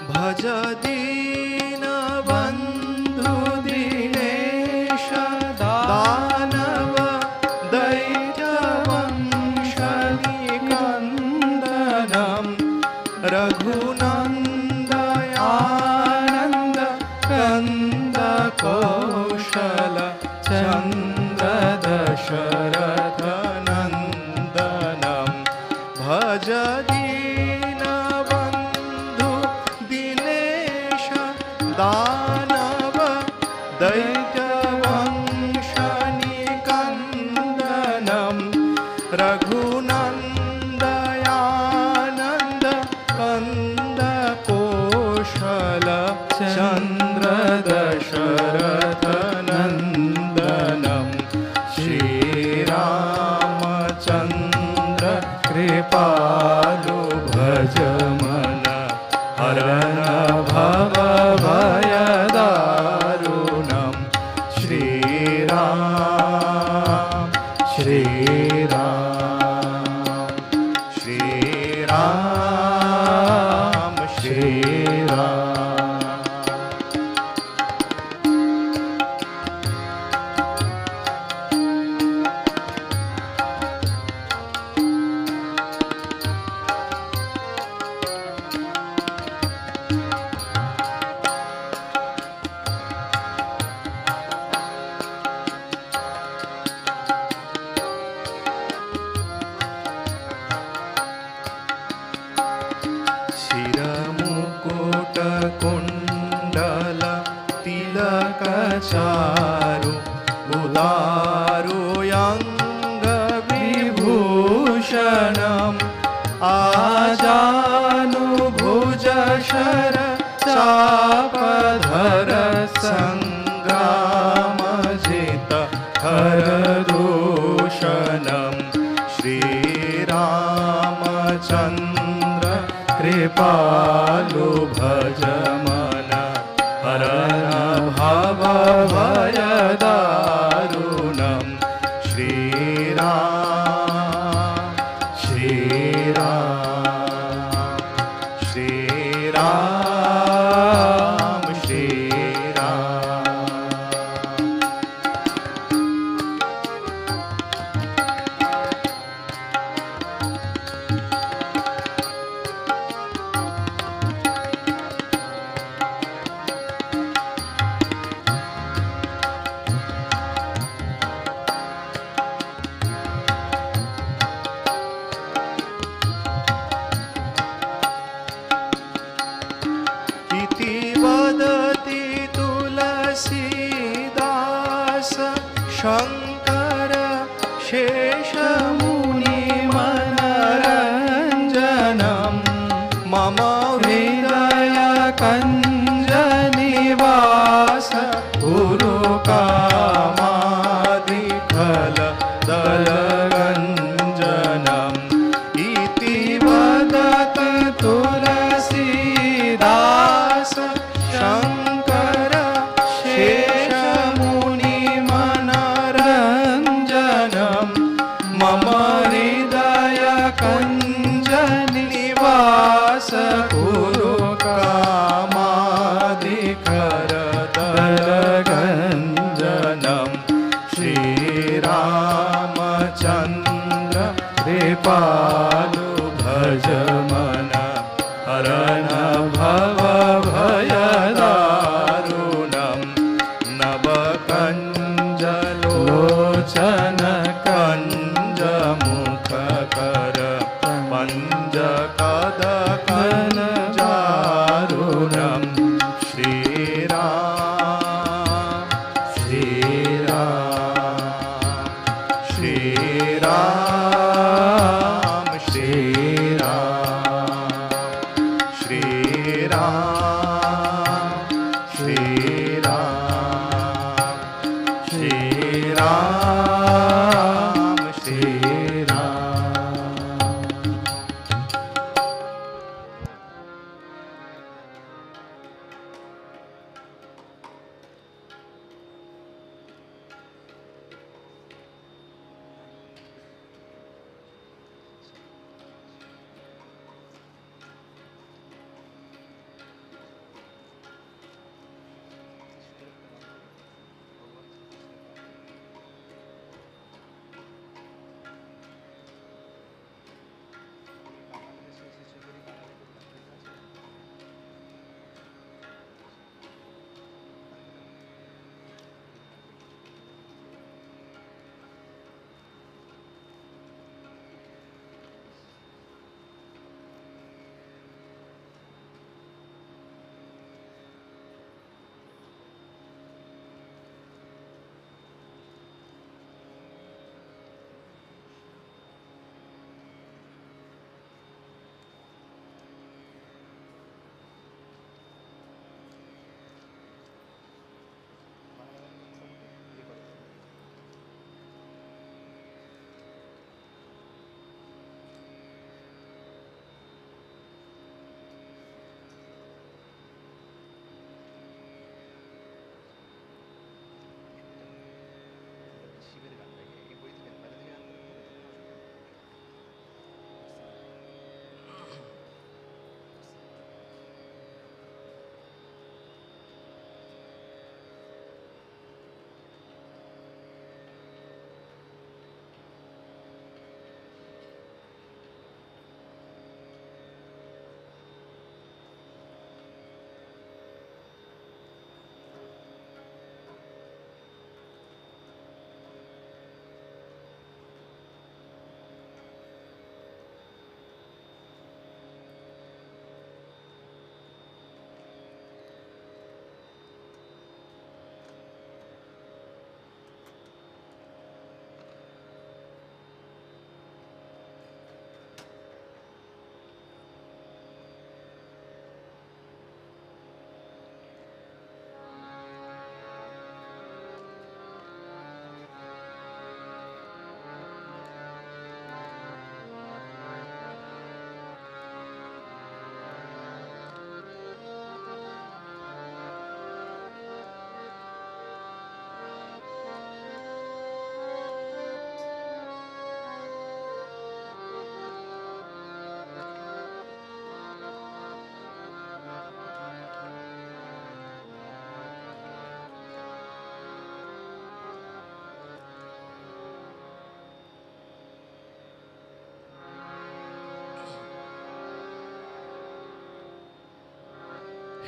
भज दीन बंधु दीनेश दानव दैत्य वंशनिकंदनम रघुनंदयानंद कंद कौशल चंद्र दशरथ नंदनम भज दानव दैत्यवंशनिकन्दनं रघुनन्दयानन्द कन्दकोशल चन्द्र दशरथनन्दनं श्रीरामचन्द्र कृपालु भज मन हरन भव भयदारुणं श्रीराम, श्रीराम, श्रीराम, श्रीराम. कुंडल तिलक चारु उदारु अंग विभूषणम आजानु भुज शर चापधर संग्राम जित हर दूषणम श्रीरामचन्द्र कृपालु भज मन हरन भव भयदारुणं श्रीराम, श्री शेषमुनिमनरञ्जनं मम हृदयकञ्जनिवास गुरुकामादिफलदलगञ्जनम् इति वदत तुलसीदास शङ्कर शेषमुनिमनरञ्जनं मम हृदयकञ्जनिवास गुरुकामादिकरदलगञ्जनं श्रीरामचन्द्र कृपालु भज मन हरण भव भयदारुणं नवकञ्जलोचन कञ्जमुखकर पञ्जकदकनजारुणं श्रीराम श्रीराम श्रीराम श्रीराम श्रीराम श्रीराम श्रीराम श्रीराम।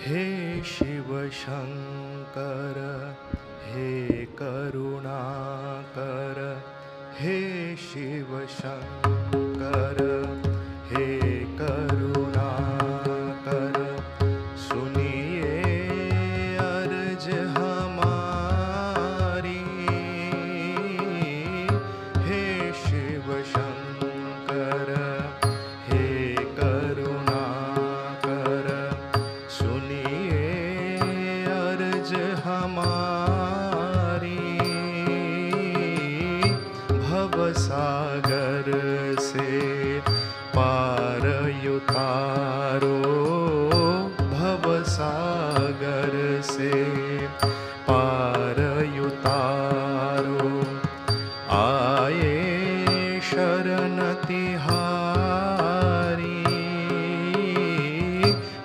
हे शिव शंकर हे करुणाकर हे शिव शंकर हे करुणाकर सुनिए अर्ज हमारी हे सागर से पार उतारो, भव सागर से पार उतारो। आए शरण तिहारी,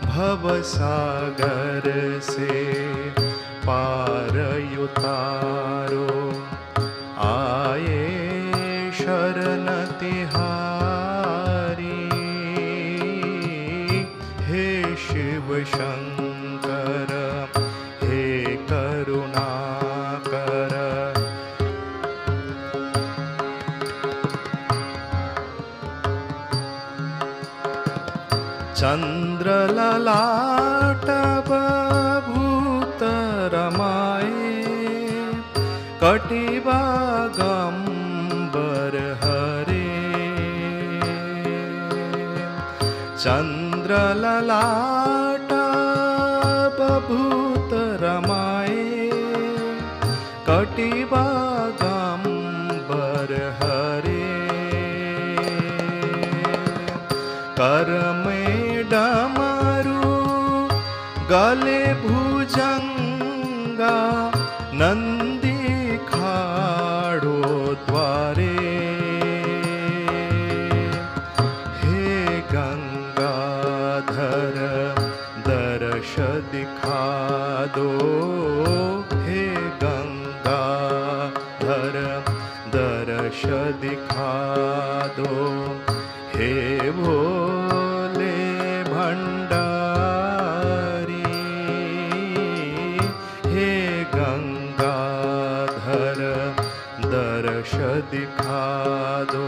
भव सागर से पार उतारो। आए शरण तिहारी, हे शिव शंकर, हे करुणाकर। चंद्रललाट बभूत रमाए, कटिबागंबर हरे। चंद्रललाट बभूत रमाए, कटिबागंबर हरे। कर में डमरू गले भुजंगा, नंदी खाड़ो द्वारे। हे गंगाधर दर्श दिखा दो, हे गंगाधर दर्श दिखा दो। हे भोले भंडारी, हे गंगाधर दर्श दिखा दो।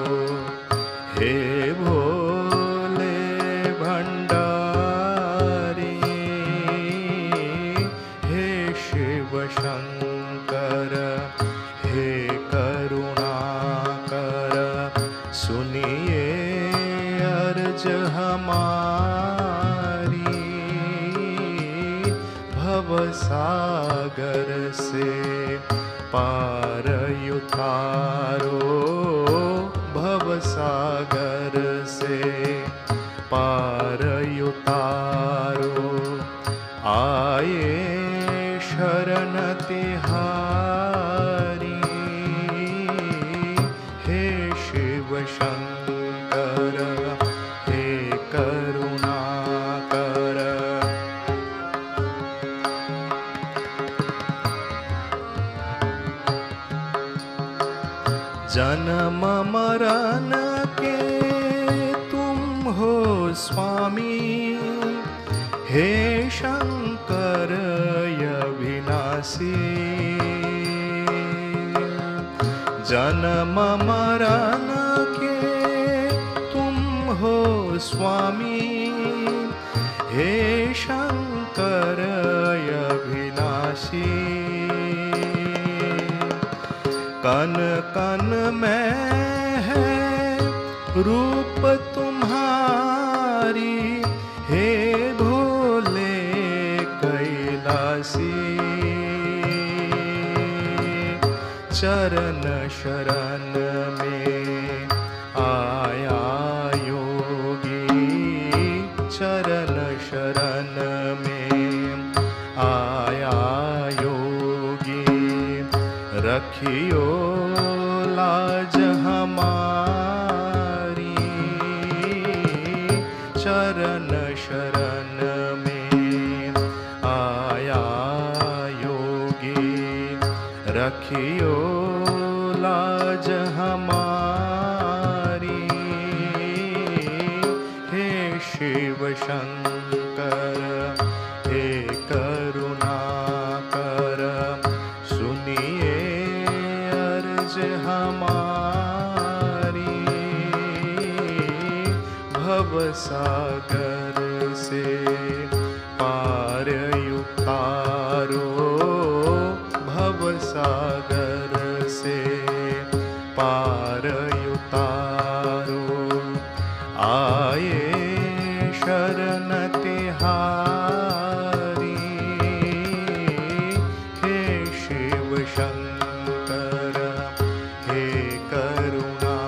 हे भोले भंडारी, हे शिव शंकर, हे करुणाकर। सुनिए अर्ज हमारी, भव सागर से पार उतारो, भव सागर से पार उतारो। आए शरण तिहारी, हे शिव शंकर, हे करुणाकर। जन्म मरण के तुम हो स्वामी, हे शंकर अविनाशी। जन्म मरण के तुम हो स्वामी, हे शंकर अविनाशी। कन कन में है रूप तुम्हारी, हे भोले कैलासी। चरण शरण में आया योगी, चरण शरण में आया योगी। रखियो लाज हमारी, चरण शरण में आया योगी। रखियो लाज हमारी, हे शिव शंकर, हे करुणाकर। सुनिए अर्ज हमारी, भव सागर से पार उतारो, भव सागर से पार उतारो। आए शरण तिहारी, हे शिव शंकर, हे करुणा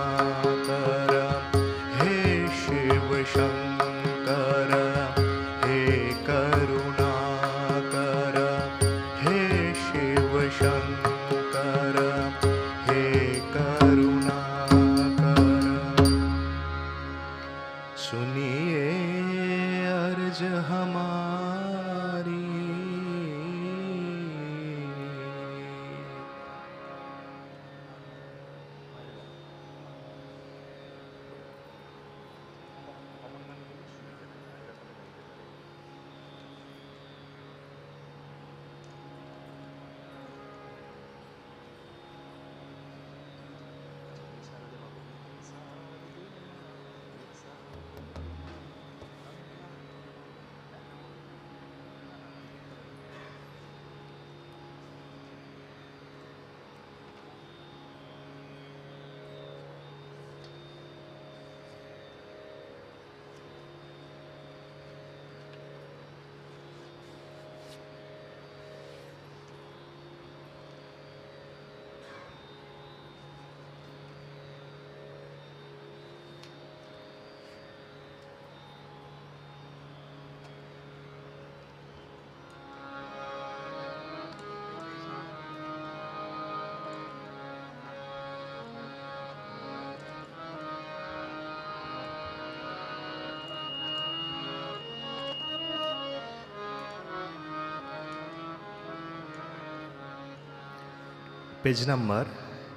Page number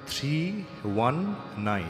319.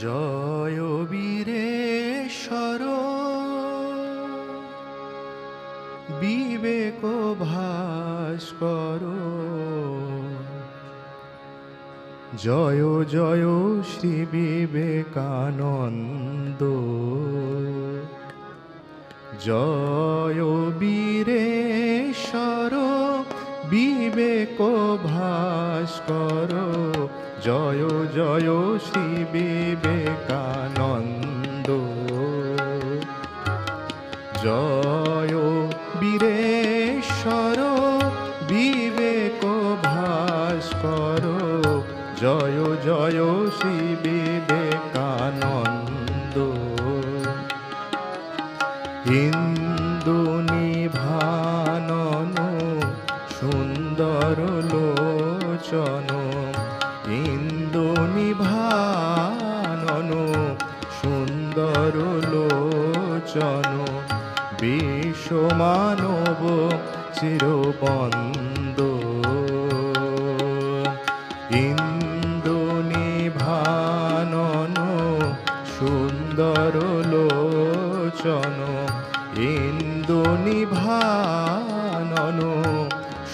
জয় বীরেশ্বর বিবেক ভাস্কর, জয় জয় শ্রী বিবেকানন্দ, জয় বীরেশ্বর বিবেক ভাস্কর, জয় জয় শ্রী বিবেকানন্দ, জয় বীরেশ্বর বিবেক ভাস্কর, জয় জয় শ্রী বিবেকানন্দ। হিন্দু নিভানন সুন্দর লোচন, ইন্দু নিভানন সুন্দর লোচন, বিশ্বমানব চিরবন্দ, ইন্দু নিভানন সুন্দর লোচন, ইন্দু নিভানন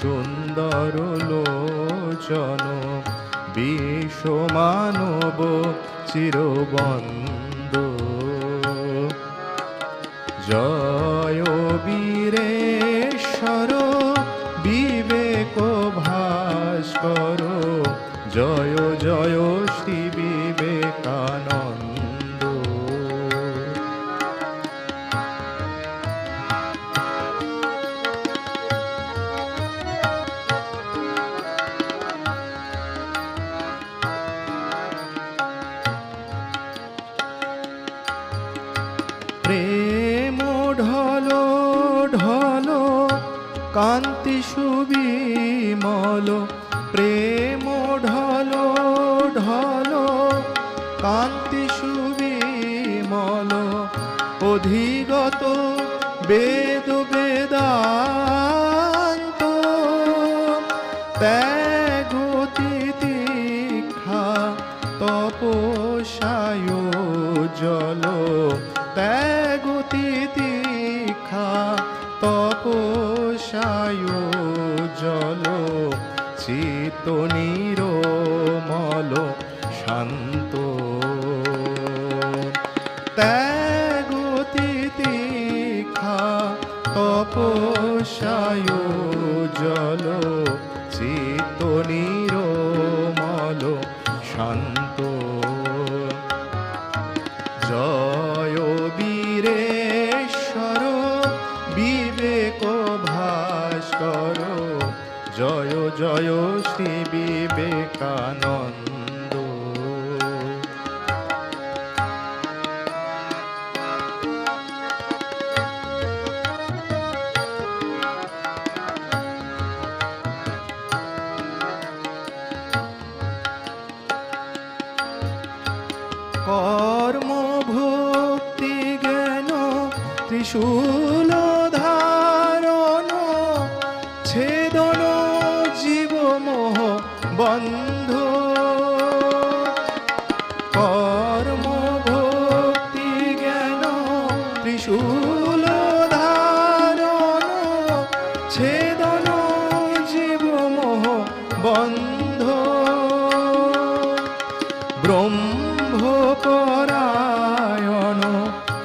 সুন্দর লোচন, বিশ্বমানব চিরবন্দ, জয় বীরেশ্বর বিবেক ভাস্কর, জয় জয় শ্রী বিবেকানন্দ। প্রেম ঢলো ঢলো কান্তি সুবিমল, প্রেম ঢলো ঢলো কান্তি সুবিমল, অধিগত বেদ বেদান্ত, ত্যাগ তিতিক্ষা তপস্যায় জল, ত্যাগ তিতিক্ষা তপস্যায় জল, চিত্ত নিরমল শান্ত, ত্যাগ তিতিক্ষা তপস্যায় জল, চিত্ত নিরমল শান্ত, জয় বীরেশ্বর বিবেক ভাস্কর, জয় জয় শ্রী বিবেকানন্দ। কর্ম ভক্তি জ্ঞান ত্রিশূল ধারণ, ছেদন জীব মোহ বন্ধ, কর্ম ভক্তি জ্ঞান ত্রিশূল ধারণ, ছেদন জীব মোহ বন্ধ, ব্রহ্মপরায়ণ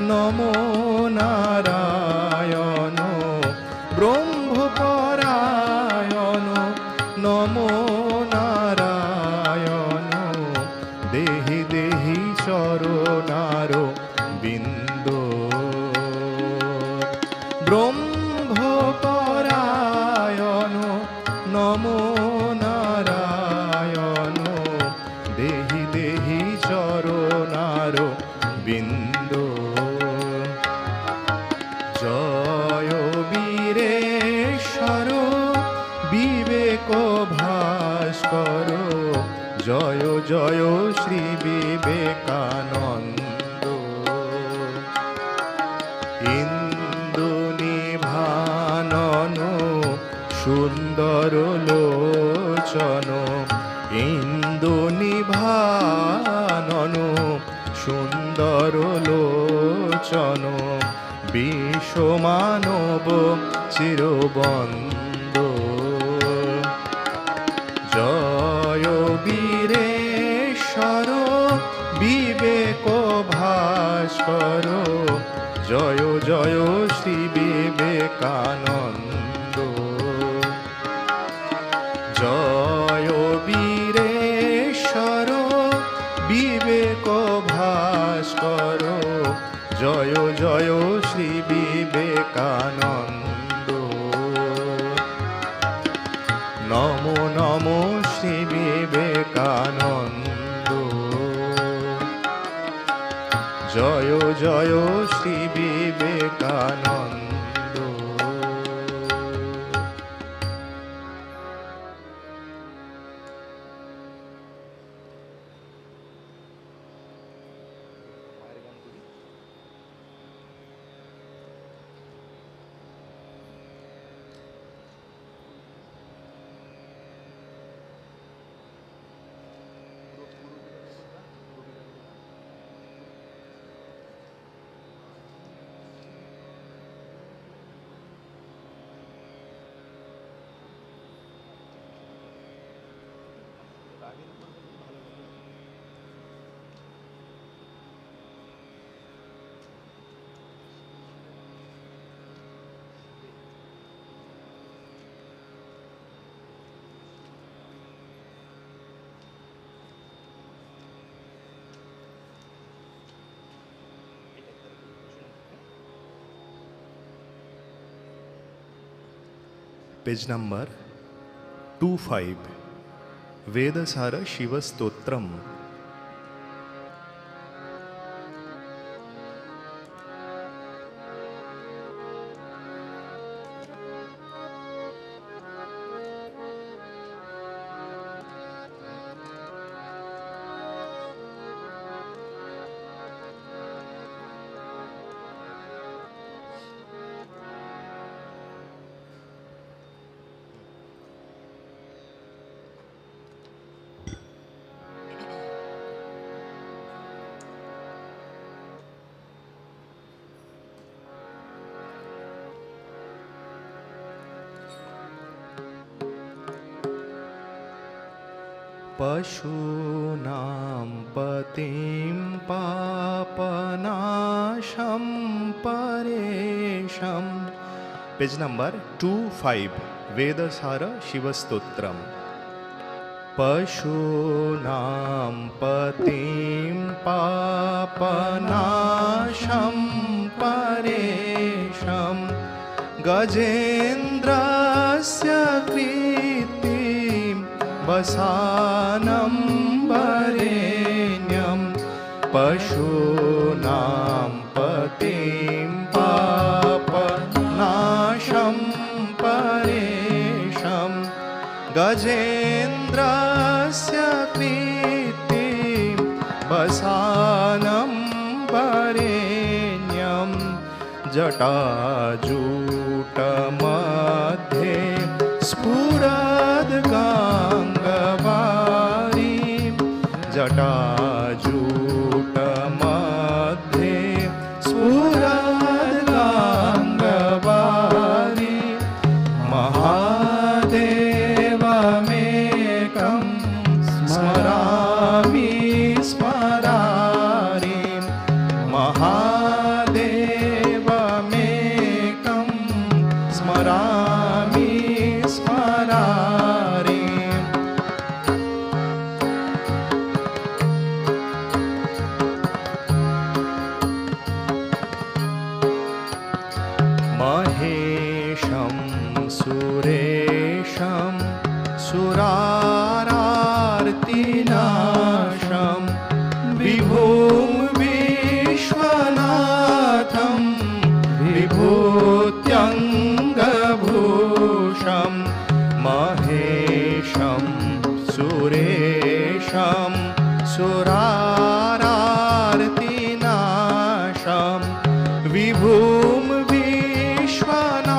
নমো নারায়ণ, ব্রহ্মপরায়ণ নমো নারায়ণ দেহি দেহি চরণার বিন্দ জয় বীরেশ্বর বিবেক ভাস্কর জয় জয় শ্রী বিবেকানন্দ ইন্দু নিভানন সুন্দর লোচন ইন্দু নিভানন সুন্দর লোচন বিশ্বমানব চিরবন্দ জয় বীরেশ্বর বিবেক ভাস্কর জয় জয় শ্রী বিবেকানন্দ জয় বীরেশ্বর বিবেক ভাস্কর জয় জয় শ্রী বিবেকানন্দ নমো নমো শ্রী বিবেকানন্দ জয় জয় শ্রী বিবেকানন্দ पेज नंबर 25 वेदसार शिवस्तोत्रम पशूनां पतिं पापनाशं परेशं पेज नंबर 25 वेदसार शिवस्तोत्रम पशूनां पतिं पापनाशं परेशं गजेन्द्रस्य कीर्तिं वसानं वरेण्यं पशूनां पतिं पापनाशं परेशं गजेन्द्रस्य कीर्तिं वसानं वरेण्यं जटाजूटमध्ये स्फुरद्गाङ्गवारी जटाजूटमध्ये स्फुरद्गाङ्गवारी महादेवमेकं स्मरामि स्मरामि महादेवमेकं स्मरामि स्मरामि सुरेशं सुरारार्तिनाशं विभुं विश्वनाथं विभूत्यङ्गभूषं महेशं सुरेशं सुरारार्तिनाशं विभुं विश्वनाथं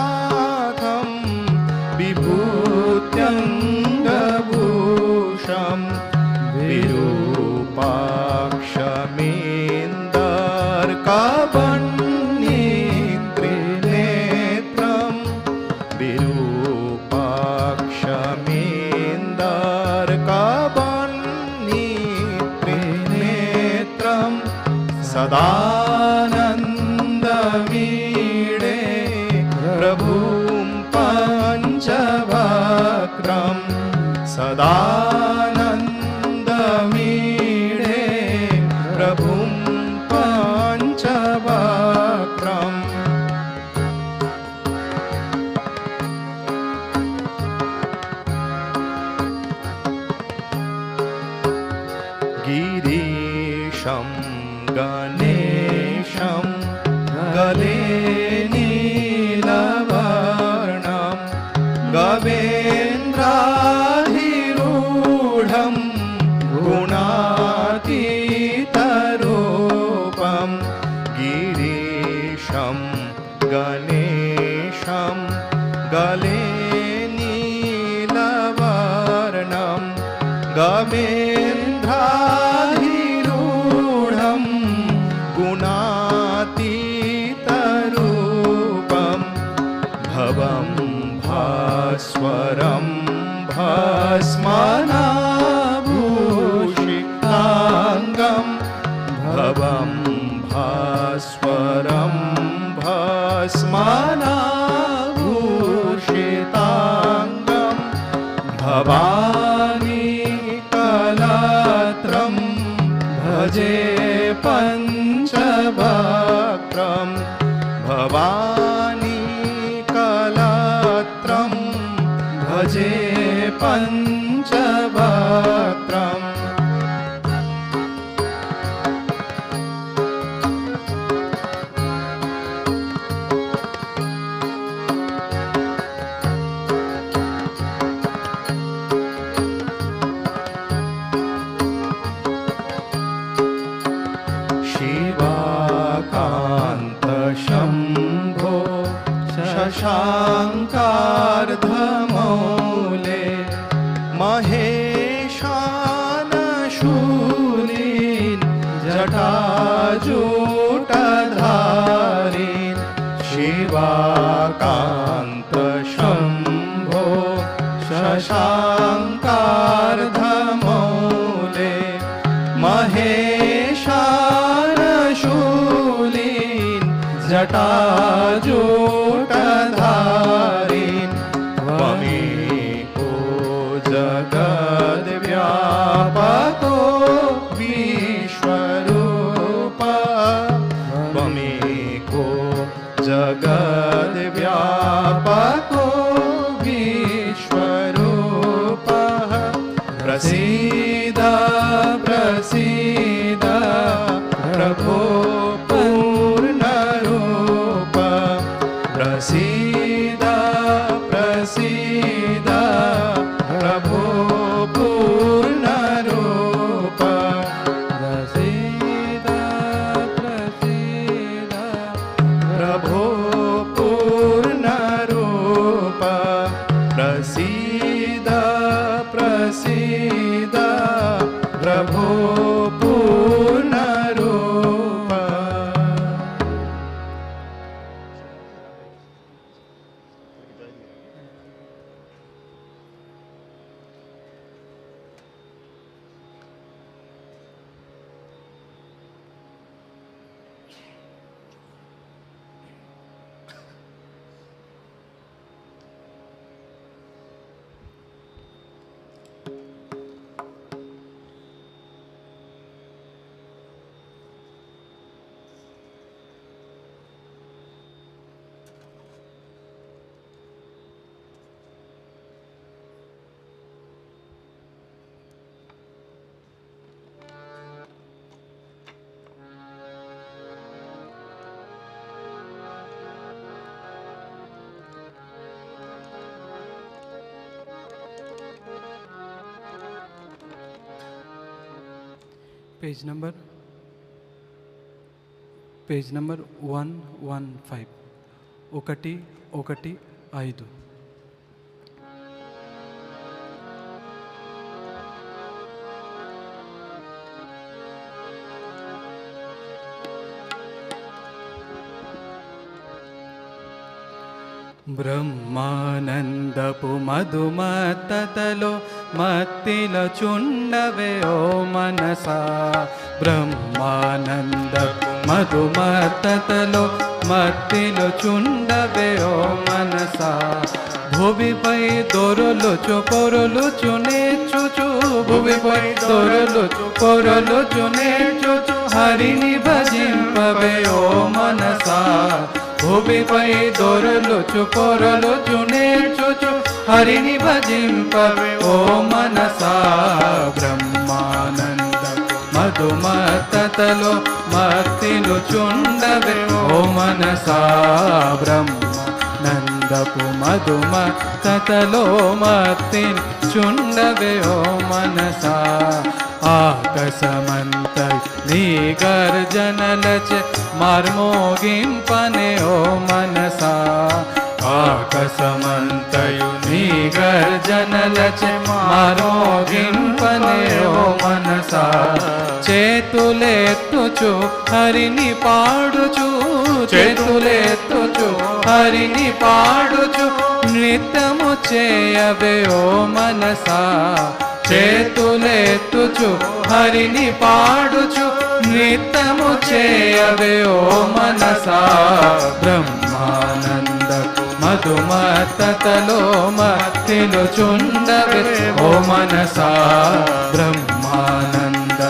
विभूत्यङ्गभूषं विरूपाक्षमेन्दर्कवन्नित्रिनेत्रं विरूपाक्षमेन्दर्कवन्नित्रिनेत्रं सदानन्दमीडे प्रभुं पञ्चवक्त्रं सदानन्दमीडे प्रभुं पञ्चवक्त्रम् गिरीशं गणेशं गले नीलवर्णं गवेन्द्राधिरूढं गुणातीतरूपं गिरीशं गणेशं गले नीलवर्णं गवेन्द्राधिरूढं गुणातीतरूपं भवं भास्वरं भस्मनाभूषिताङ्गं भवं भास्वरं भस्मनाभूषिताङ्गं भवानी कलत्रं भजे पञ्चवक्त्रं भवानी कलत्रं भजे पञ्चवक्त्रम् शिवाकान्तशम्भो शशाङ्कार्धमौले महेशानशूलीन् जटाजूटधारीन् शिवाकान्तशम्भो शशाङ्कार्धमौले महेशानशूलीन् जटाजूटधारीन् त्वमेको जगद्व्यापको विश्वरूप त्वमेको जगद्व्यापको विश्वरूपः प्रसीद प्रसीद प्रभो पूर्णरूप प्रसीद प्रसीद प्रभो पूर्णरूप प्रसीद प्रसीद प्रभो पूर्णरूप प्रसीद प्रसीद प्रभो पूर्णरूप। Page number 115 115. బ్రహ్మానందపు మధుమత్తతలో మత్తిల చుండవే ఓ మనసా. బ్రహ్మానందపు మధుమత్తతలో మత్తిల చుండవే ఓ మనసా. భువిపై దొరలుచు పొరలుచు నేర్చుచు, భువిపై దొరలుచు పొరలుచు నేర్చుచు హరిని భజింపవే ఓ మనసా. భూమిపై దొరలుచు పొరలుచు నేర్చుచు హరిని భజింపవే ఓ మనసా. బ్రహ్మానంద మధుమత్తతలో మత్తిలు చుండవే ఓ మనసా. బ్రహ్మానందపు మధుమత్తతలో మత్తిలు చుండవే ఓ మనసా. ఆకాశమంతై నీ గర్జనలచే మార్మోగింపనే ఓ మనసా. ఆకాశమంతయు నీ గర్జనలచే మార్మోగింపనే ఓ మనసా. చేతులెత్తుచు హరిని పాడుచు, చేతులెత్తుచు హరిని పాడుచు నృత్యము చేయవే ఓ మనసా. చేతులెత్తుచు హరిని పాడుచు నృత్యము చేయవే ఓ మనసా. బ్రహ్మానంద మధుమత్తతలో మత్తిలు చుండవే ఓ మనసా. బ్రహ్మానంద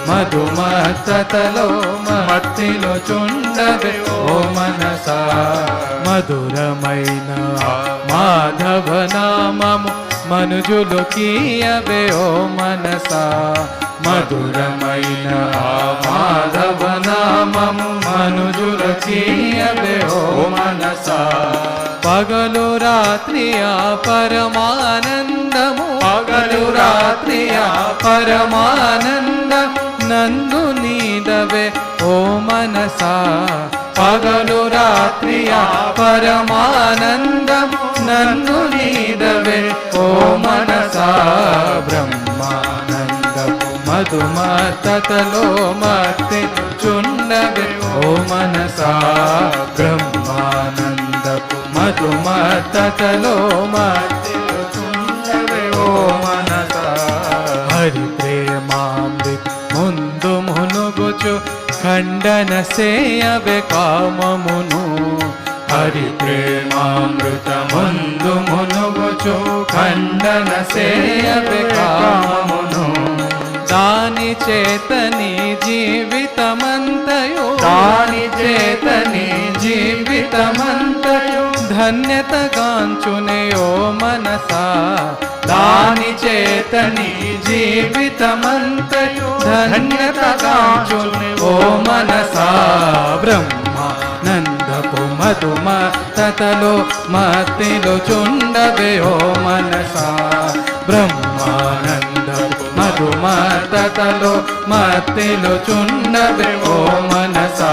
మధుమత్తతలో మత్తిలు చుండవే ఓ మనసా. మధురమైన మాధవ నామము మనుజులు కీయవే ఓ మనసా. మధురమైన మాధవ నామము మనుజులు కీయవే ఓ మనసా. పగలు రాత్రి ఆ పరమానందము, పగలు రాత్రి ఆ పరమానందం నందు నీదవే ఓ మనసా. పగలు రాత్రి ఆ పరమానందం నందు నీదవే ఓ మనసా. బ్రహ్మానందపు మధుమత్తతలో మత్తి చుండవే ఓ మనసా. బ్రహ్మానందపు మధుమత్తతలో మత్తి చుండవే ఓ మనసా. హరి ప్రేమామృత ముందు మునుగుచు ఖండన సేయవే కామమును. హరి ప్రేమామృత ముందు మునుగుచు ఖండన సేయవే కామమును. దాని చేతని జీవితమంతయు, దాని చేతని జీవితమంతయు ధన్యత గాంచునే ఓ మనసా. దాని చేతని జీవితమంతయు ధన్యత గాంచునే ఓ మనసా. బ్రహ్మానందపు మధుమత్తతలో మత్తిలు చుండవే ఓ మనసా. బ్రహ్మానందపు మధుమత్తతలో మత్తిలు చుండవే ఓ మనసా.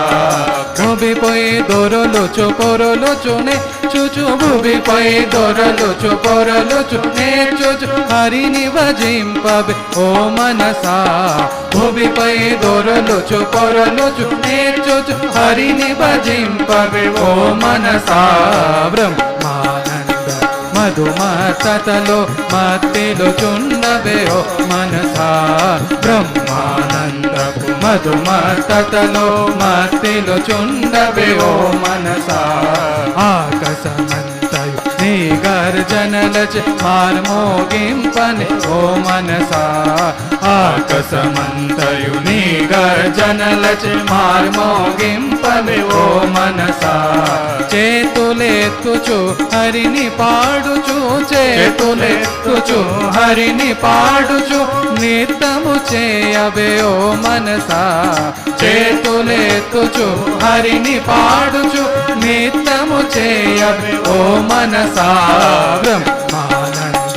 భూమిపై దొరలుచు పొరలుచు నేర్చుచు, భూమిపై దొరలుచు పొరలుచు నేర్చుచు హరిని భజింపవే ఓ మనసా. భూమిపై దొరలుచు పొరలుచు నేర్చుచు హరిని భజింపవే ఓ మనసా. బ్రహ్మానంద మధుమత్తతలో మత్తిలు చుండవే ఓ మనసా. బ్రహ్మానందపు మధుమత్తతలో మత్తిలు చుండవే ఓ మనసా. ఆకాశమంతయు నీ గర్జనలచే మార్మోగింపనే ఓ మనసా. ఆకాశమంతయు నీ గర్జనలచే మార్మోగింపనే ఓ మనసా. చేతులెత్తుచు హరిని పాడుచు, చేతులెత్తుచు హరిని పాడుచు నిత్యము చేయవే ఓ మనసా. చేతులెత్తుచు హరిని పాడుచు నిత్యము చేయవే ఓ మనసా. Brahmananda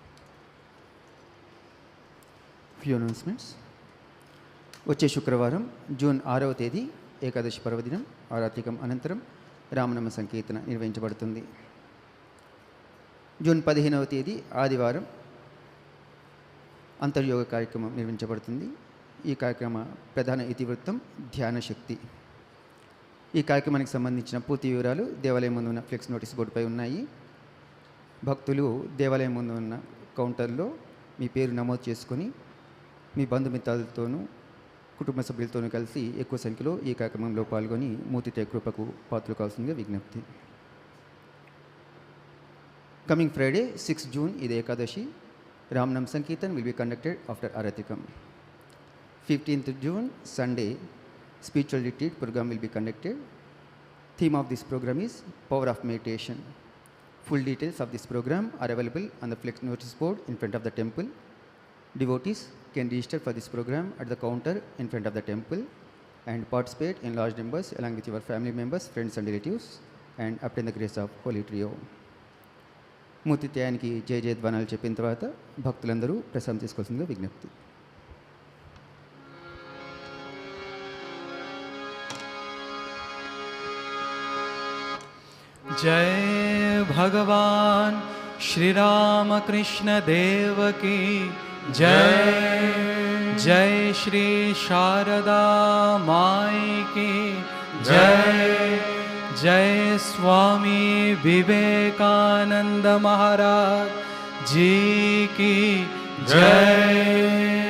few announcements. వచ్చే శుక్రవారం జూన్ 6వ తేదీ ఏకాదశి పర్వదినం ఆరాత్రికం అనంతరం రామనామ సంకీర్తన నిర్వహించబడుతుంది. జూన్ 15వ తేదీ ఆదివారం అంతర్యోగ కార్యక్రమం నిర్వహించబడుతుంది. ఈ కార్యక్రమ ప్రధాన ఇతివృత్తం ధ్యాన శక్తి. ఈ కార్యక్రమానికి సంబంధించిన పూర్తి వివరాలు దేవాలయం ముందు ఉన్న ఫ్లెక్స్ నోటీస్ బోర్డుపై ఉన్నాయి. భక్తులు దేవాలయం ముందు ఉన్న కౌంటర్లో మీ పేరు నమోదు చేసుకొని మీ బంధుమిత్రాలతోనూ కుటుంబ సభ్యులతోనూ కలిసి ఎక్కువ సంఖ్యలో ఈ కార్యక్రమంలో పాల్గొని మూర్తి కృపకు పాత్రలు కావాల్సిందిగా విజ్ఞప్తి. కమింగ్ ఫ్రైడే 6 June ఇది Ekadashi. Ramnam Sankirtan will be conducted after Aratrikam. 15th June Sunday spiritual retreat program will be conducted. Theme of this program is Power of Meditation. Full details of this program are available on the flex notice board in front of the temple. Devotees can register for this program at the counter in front of the temple and participate in large numbers along with your family members, friends and relatives and obtain the grace of Holy Trio. మూర్తిత్యానికి జయ జయధ్వానాలు చెప్పిన తర్వాత భక్తులందరూ ప్రసాదం తీసుకోవాల్సిందిగా విజ్ఞప్తి. जय भगवान श्री रामकृष्ण देव की जय. जय श्री शारदा माई की जय. जय स्वामी विवेकानंद महाराज जी की जय.